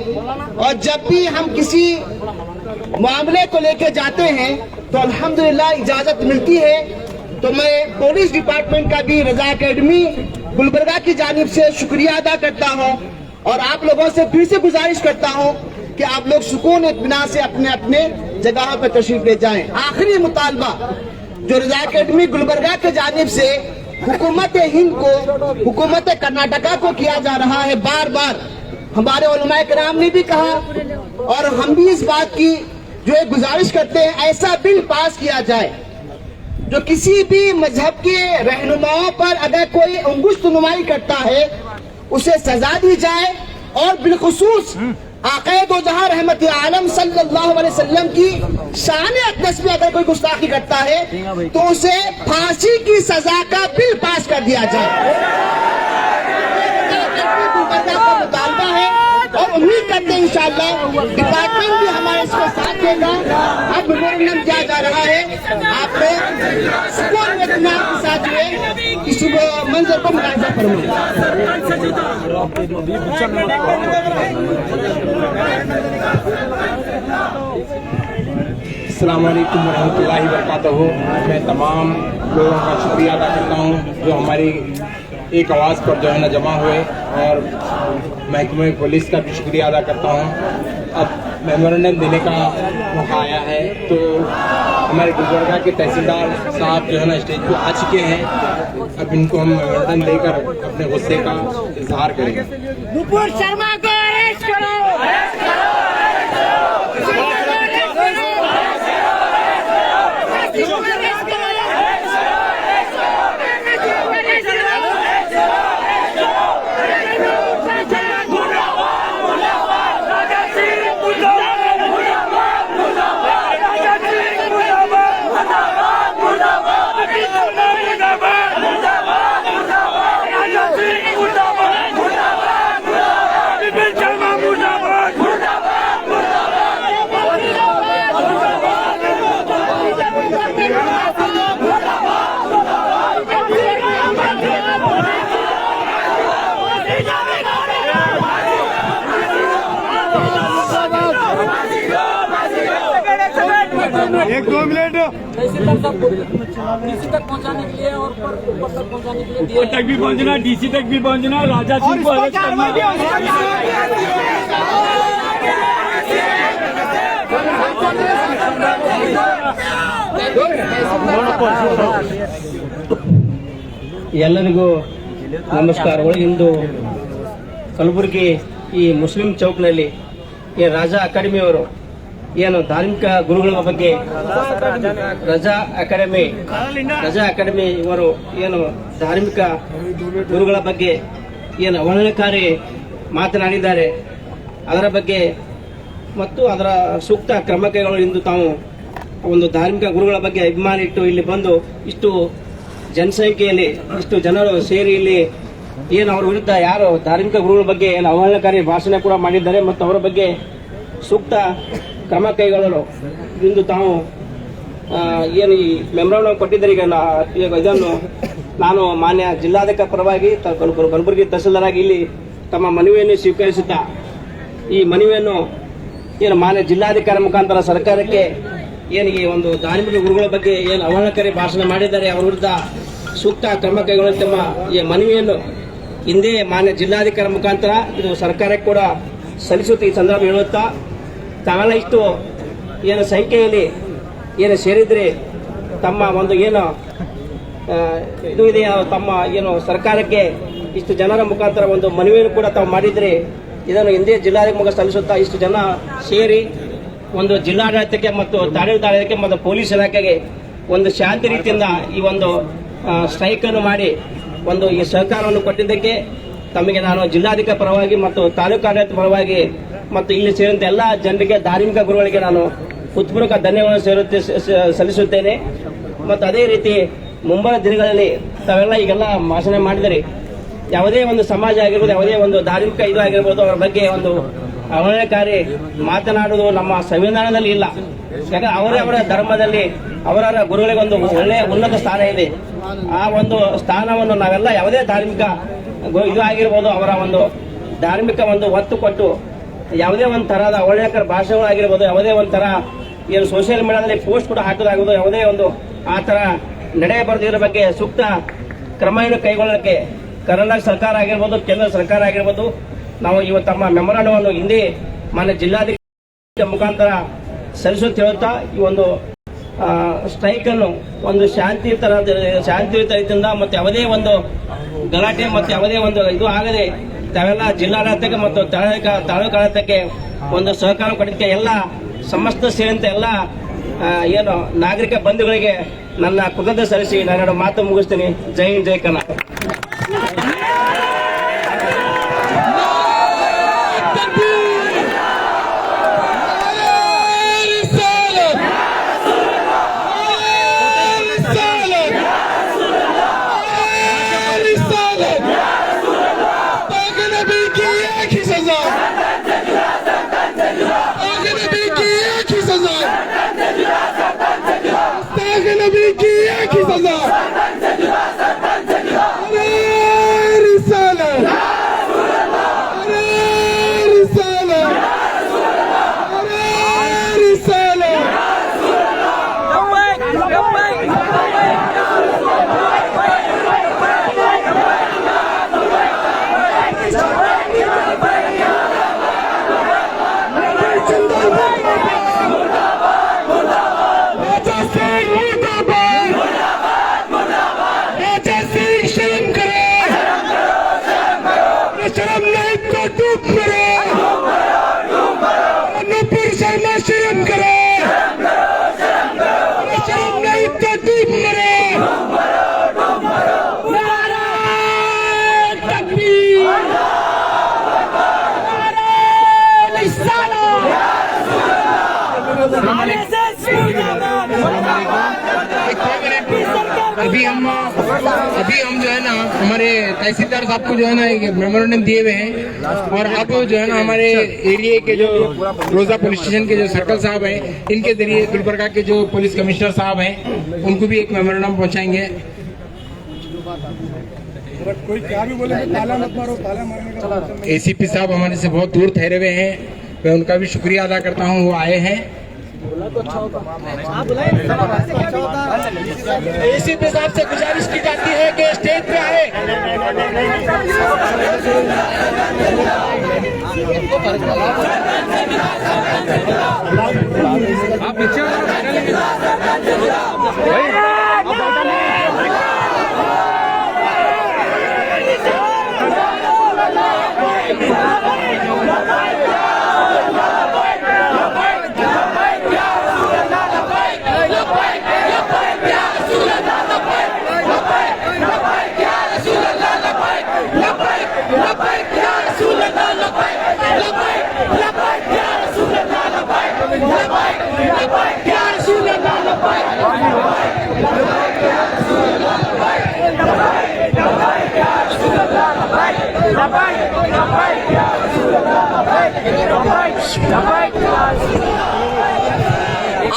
और जब भी हम किसी मामले को लेकर जाते हैं तो अल्हम्दुलिल्लाह इजाजत मिलती है। तो मैं पुलिस डिपार्टमेंट का भी रजा एकेडमी गुलबर्गा की जानिब से शुक्रिया अदा करता हूं और आप लोगों से फिर से गुजारिश करता हूं कि आप लोग सुकून इत्मीनान से अपने अपने जगह पर तशरीफ ले जाएं। आखिरी मुतालबा जो रज़ा अकेडमी गुलबर्गा के जानिब से हुकूमत हिंद को, हुकूमत कर्नाटका को किया जा रहा है, बार बार हमारे उलमाए किराम ने भी कहा और हम भी इस बात की जो है गुजारिश करते हैं, ऐसा बिल पास किया जाए जो किसी भी मजहब के रहनुमाओं पर अगर कोई अंगुश्तनुमाई करता है उसे सजा दी जाए, और बिलखुसूस आक़ाए दो जहां रहमत आलम सल्लल्लाहु अलैहि वसल्लम की शान अक़दस में अगर कोई गुस्ताखी करता है तो उसे फांसी की सजा का बिल पास कर दिया जाए। का मुतालबा है और उम्मीद करते हैं इंशाअल्लाह डिपार्टमेंट भी हमारे इसको साथ देगा। अब मेमोरेंडम किया जा रहा है, आपने सुकून के साथ जो है इस मंजर को मुलाहिजा फरमाएं। अस्सलाम वालेकुम रहमतुल्लाहि व बरकातहू। मैं तमाम लोगों का शुक्रिया अदा करता हूँ जो हमारी एक आवाज़ पर जो है ना जमा हुए, और महकमे पुलिस का भी शुक्रिया अदा करता हूँ। अब मेमोरेंडम देने का मौका आया है तो हमारे गुलबर्गा के तहसीलदार साहब जो है ना स्टेज पर आ चुके हैं। अब इनको हम मेमोरेंडम देकर अपने गुस्से का इजहार करेंगे। नुपुर शर्मा को अरेस्ट करो, एक दो मिनट डीसी तक पहुंचाने के लिए और ऊपर तक पहुंचाने के लिए तक भी पहुंचना, डीसी तक भी पहुंचना, राजा सिंह को अरेस्ट करना। ಎಲ್ಲರಿಗೂ ನಮಸ್ಕಾರಗಳು। ಇಂದು ಕಲಬುರಗಿ ಈ ಮುಸ್ಲಿಂ ಚೌಕ್ನಲ್ಲಿ ಈ ರಾಜಾ ಅಕಾಡೆಮಿಯವರು ಏನು ಧಾರ್ಮಿಕ ಗುರುಗಳ ಬಗ್ಗೆ ರಜಾ ಅಕಾಡೆಮಿ ಇವರು ಏನು ಧಾರ್ಮಿಕ ಗುರುಗಳ ಬಗ್ಗೆ ಏನು ಅವಹೇಳನಕಾರಿ ಮಾತನಾಡಿದ್ದಾರೆ ಅದರ ಬಗ್ಗೆ ಮತ್ತು ಅದರ ಸೂಕ್ತ ಕ್ರಮ ಕೈಗೊಳ್ಳಲು ಇಂದು ತಾವು ಒಂದು ಧಾರ್ಮಿಕ ಗುರುಗಳ ಬಗ್ಗೆ ಅಭಿಮಾನ ಇಟ್ಟು ಇಲ್ಲಿ ಬಂದು ಇಷ್ಟು ಜನಸಂಖ್ಯೆಯಲ್ಲಿ ಇಷ್ಟು ಜನರು ಸೇರಿ ಇಲ್ಲಿ ಏನು ಅವರ ವಿರುದ್ಧ ಯಾರು ಧಾರ್ಮಿಕ ಗುರುಗಳ ಬಗ್ಗೆ ಏನು ಅವಹೇಳನಕಾರಿ ಭಾಷಣ ಕೂಡ ಮಾಡಿದ್ದಾರೆ ಮತ್ತು ಅವರ ಬಗ್ಗೆ ಸೂಕ್ತ ಕ್ರಮ ಕೈಗೊಳ್ಳಲು ಇಂದು ತಾವು ಏನು ಈ ಮೆಮೊರಾಂಡಮ್ ಕೊಟ್ಟಿದ್ದಾರೆ. ಈಗ ಇದನ್ನು ನಾನು ಮಾನ್ಯ ಜಿಲ್ಲಾಧಿಕಾರಿ ಪರವಾಗಿ ಕಲಬುರಗಿ ತಹಸೀಲ್ದಾರಾಗಿ ಇಲ್ಲಿ ತಮ್ಮ ಮನವಿಯನ್ನು ಸ್ವೀಕರಿಸುತ್ತಾ ಈ ಮನವಿಯನ್ನು ಏನು ಮಾನ್ಯ ಜಿಲ್ಲಾಧಿಕಾರಿ ಮುಖಾಂತರ ಸರ್ಕಾರಕ್ಕೆ ಏನು ಈ ಒಂದು ಧಾರ್ಮಿಕ ಗುರುಗಳ ಬಗ್ಗೆ ಏನು ಅವಹೇಳನಕಾರಿ ಭಾಷಣ ಮಾಡಿದ್ದಾರೆ ಅವರ ವಿರುದ್ಧ ಸೂಕ್ತ ಕ್ರಮ ಕೈಗೊಳ್ಳಲು ತಮ್ಮ ಈ ಮನವಿಯನ್ನು ಹಿಂದೆ ಮಾನ್ಯ ಜಿಲ್ಲಾಧಿಕಾರಿ ಮುಖಾಂತರ ಇದು ಸರ್ಕಾರಕ್ಕೆ ಕೂಡ ಸಲ್ಲಿಸುತ್ತೆ. ಈ ಸಂದರ್ಭ ಹೇಳುತ್ತಾ ತಾವೆಲ್ಲ ಇಷ್ಟು ಏನು ಸಂಖ್ಯೆಯಲ್ಲಿ ಏನು ಸೇರಿದ್ರೆ ತಮ್ಮ ಒಂದು ಏನು ಇದು ಇದೆ ತಮ್ಮ ಏನು ಸರ್ಕಾರಕ್ಕೆ ಇಷ್ಟು ಜನರ ಮುಖಾಂತರ ಒಂದು ಮನವಿಯನ್ನು ಕೂಡ ತಾವು ಮಾಡಿದ್ರೆ ಇದನ್ನು ಹಿಂದೆ ಜಿಲ್ಲಾಧಿಕಾರಿ ಮುಖ ಸಲ್ಲಿಸುತ್ತಾ ಇಷ್ಟು ಜನ ಸೇರಿ ಒಂದು ಜಿಲ್ಲಾಡಳಿತಕ್ಕೆ ಮತ್ತು ತಾಲೂಕು ಮತ್ತು ಪೊಲೀಸ್ ಇಲಾಖೆಗೆ ಒಂದು ಶಾಂತಿ ರೀತಿಯಿಂದ ಈ ಒಂದು ಸ್ಟ್ರೈಕ್ ಅನ್ನು ಮಾಡಿ ಒಂದು ಈ ಸಹಕಾರವನ್ನು ಕೊಟ್ಟಿದ್ದಕ್ಕೆ ತಮಗೆ ನಾನು ಜಿಲ್ಲಾಧಿಕಾರಿ ಪರವಾಗಿ ಮತ್ತು ತಾಲೂಕು ಆಡಳಿತ ಪರವಾಗಿ ಮತ್ತು ಇಲ್ಲಿ ಸೇರಿದಂತೆ ಎಲ್ಲ ಜನರಿಗೆ ಧಾರ್ಮಿಕ ಗುರುಗಳಿಗೆ ನಾನು ಹೃತ್ಪೂರ್ವಕ ಧನ್ಯವಾದ ಸಲ್ಲಿಸುತ್ತೇನೆ. ಮತ್ತು ಅದೇ ರೀತಿ ಮುಂಬರುವ ದಿನಗಳಲ್ಲಿ ತಾವೆಲ್ಲ ಈಗೆಲ್ಲ ಭಾಷಣ ಮಾಡಿದರೆ ಯಾವುದೇ ಒಂದು ಸಮಾಜ ಆಗಿರ್ಬೋದು, ಯಾವುದೇ ಒಂದು ಧಾರ್ಮಿಕ ಇದು ಆಗಿರ್ಬೋದು, ಅವರ ಬಗ್ಗೆ ಒಂದು ಅವಹೇಳನಕಾರಿ ಮಾತನಾಡುವುದು ನಮ್ಮ ಸಂವಿಧಾನದಲ್ಲಿ ಇಲ್ಲ. ಯಾಕಂದ್ರೆ ಅವರ ಧರ್ಮದಲ್ಲಿ ಅವರ ಗುರುಗಳಿಗೆ ಒಂದು ಒಳ್ಳೆಯ ಉನ್ನತ ಸ್ಥಾನ ಇದೆ. ಆ ಒಂದು ಸ್ಥಾನವನ್ನು ನಾವೆಲ್ಲ ಯಾವುದೇ ಧಾರ್ಮಿಕ ಇದು ಆಗಿರ್ಬೋದು ಅವರ ಒಂದು ಧಾರ್ಮಿಕ ಒಂದು ಒತ್ತು ಕೊಟ್ಟು ಯಾವುದೇ ಒಂದು ತರಹದ ಅವಹೇಳನಕಾರಿ ಭಾಷೆಗಳಾಗಿರ್ಬೋದು, ಯಾವುದೇ ಒಂದು ತರ ಏನು ಸೋಷಿಯಲ್ ಮೀಡಿಯಾದಲ್ಲಿ ಪೋಸ್ಟ್ ಕೂಡ ಹಾಕೋದಾಗ್ಬೋದು, ಯಾವುದೇ ಒಂದು ಆ ತರ ನಡೆಯಬಾರದು. ಇದರ ಬಗ್ಗೆ ಸೂಕ್ತ ಕ್ರಮವನ್ನು ಕೈಗೊಳ್ಳಲಿಕ್ಕೆ ಕರ್ನಾಟಕ ಸರ್ಕಾರ ಆಗಿರ್ಬೋದು, ಕೇಂದ್ರ ಸರ್ಕಾರ ಆಗಿರ್ಬೋದು, ನಾವು ಇವತ್ತು ತಮ್ಮ ಮೆಮೊರಾಂಡಮ್ ಅನ್ನು ಹಿಂದೆ ಮಾನ್ಯ ಜಿಲ್ಲಾಧಿಕಾರಿ ಮುಖಾಂತರ ಸಲ್ಲಿಸುತ್ತ ಹೇಳ್ತಾ ಈ ಒಂದು ಸ್ಟ್ರೈಕನ್ನು ಒಂದು ಶಾಂತಿಯುತ ರೀತಿಯಿಂದ ಮತ್ತು ಯಾವುದೇ ಒಂದು ಗಲಾಟೆ ಮತ್ತು ಯಾವುದೇ ಒಂದು ಇದು ಆಗದೆ ತಾವೆಲ್ಲ ಜಿಲ್ಲಾಡಳಿತಕ್ಕೆ ಮತ್ತು ತಾಲೂಕು ಆಡಳಿತಕ್ಕೆ ಒಂದು ಸಹಕಾರ ಕೊಡಲಿಕ್ಕೆ ಎಲ್ಲ ಸಮಸ್ತ ಸೇರಿದಂತೆ ಎಲ್ಲ ಏನು ನಾಗರಿಕ ಬಂಧುಗಳಿಗೆ ನನ್ನ ಕೃತಜ್ಞತೆ ಸಲ್ಲಿಸಿ ನಾನು ಮಾತು ಮುಗಿಸ್ತೀನಿ. ಜೈ ಹಿಂದ್, ಜೈ ಕರ್ನಾಟಕ. अभी हम जो है ना हमारे तहसीलदार साहब को जो है ना एक मेमोरेंडम दिए हुए हैं, और अब जो है ना हमारे एरिया के जो रोजा पुलिस स्टेशन के जो सर्कल साहब हैं, इनके जरिए गुलबर्गा के जो पुलिस कमिश्नर साहब हैं, उनको भी एक मेमोरेंडम पहुंचाएंगे। कोई क्या भी बोले ताला मत मारो, ताला मारने का एसीपी साहब हमारे से बहुत दूर ठहरे हुए हैं, मैं उनका भी शुक्रिया अदा करता हूँ, वो आए हैं। एसीपी साहब से गुजारिश की जाती है कि स्टेज पे आए। आप पीछे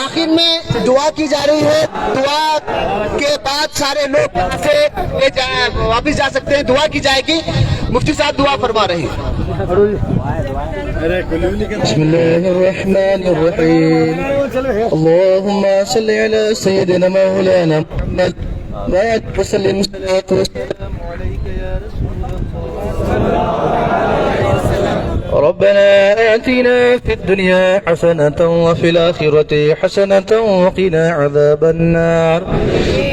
आखिर में दुआ की जा रही है। दुआ के बाद सारे लोग यहाँ से वापिस जा सकते हैं। दुआ की जाएगी, मुफ्ती साहब दुआ फरमा रहे हैं। बिस्मिल्लाहिर्रहमानिर्रहीम। अल्लाहुम्मा सल्लि अला सय्यिदिना मौलाना मुहम्मद व सल्लिम सलातो वस्सलामु अलैका या ربنا آتنا في الدنيا حسنة وفي الآخرة حسنة وقنا عذاب النار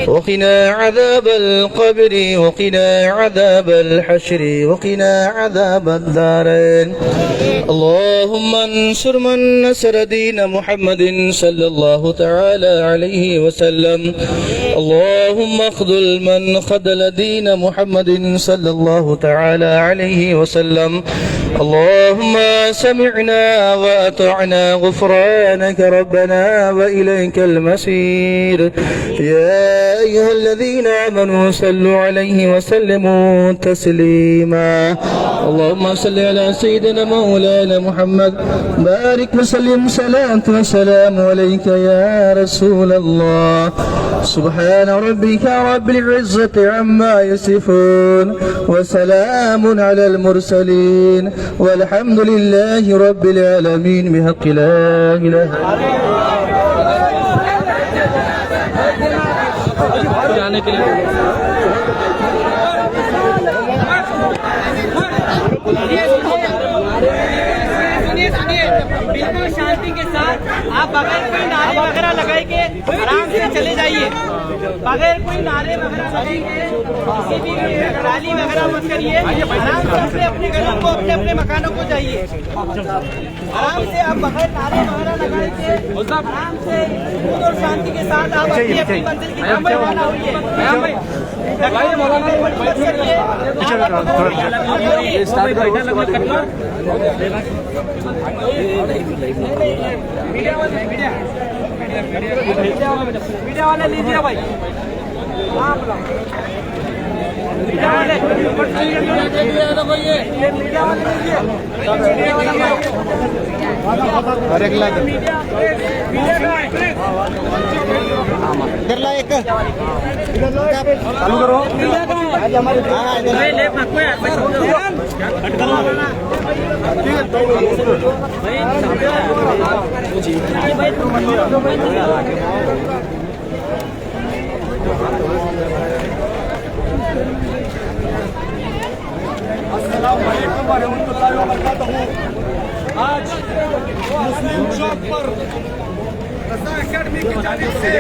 وقنا عذاب القبر وقنا عذاب الحشر وقنا عذاب الدارين. اللهم انصر من نصر دين محمد صلى الله تعالى عليه وسلم. اللهم اخذل من خذل دين محمد صلى الله تعالى عليه وسلم. اللهم سمعنا وأطعنا غفرانك ربنا وإليك المصير. يا أيها الذين آمنوا صلوا عليه وسلموا تسليما. اللهم صل على سيدنا مولانا محمد بارك وسلم صلاة وسلام عليك يا رسول الله. سبحان ربك رب العزة عما يصفون وسلام على المرسلين والحمد لله رب العالمين بحق لا إله जाने के लिए सुनिए सुनिए, बिल्कुल शांति के साथ आप बगैर कोई नारे वगैरह लगाए के आराम से चले जाइए। बगैर कोई नारे वगैरह लगाएंगे, किसी भी रैली वगैरह मत करिए। आराम से अपने अपने घरों को, अपने अपने मकानों को जाइए। आराम से आप बगैर नारे वगैरह लगाएंगे, आराम से खुद और शांति के साथ आप अपनी अपनी मंजिल की तरफ रवाना होइए। मीडिया वाले लीजिए भाई, मीडिया वाले चालू करो। अस्सलाम वालेकुम व रहमतुल्लाहि व बरकातहू। आज मुस्लिम चौक पर रज़ा अकेडमी की जानिब से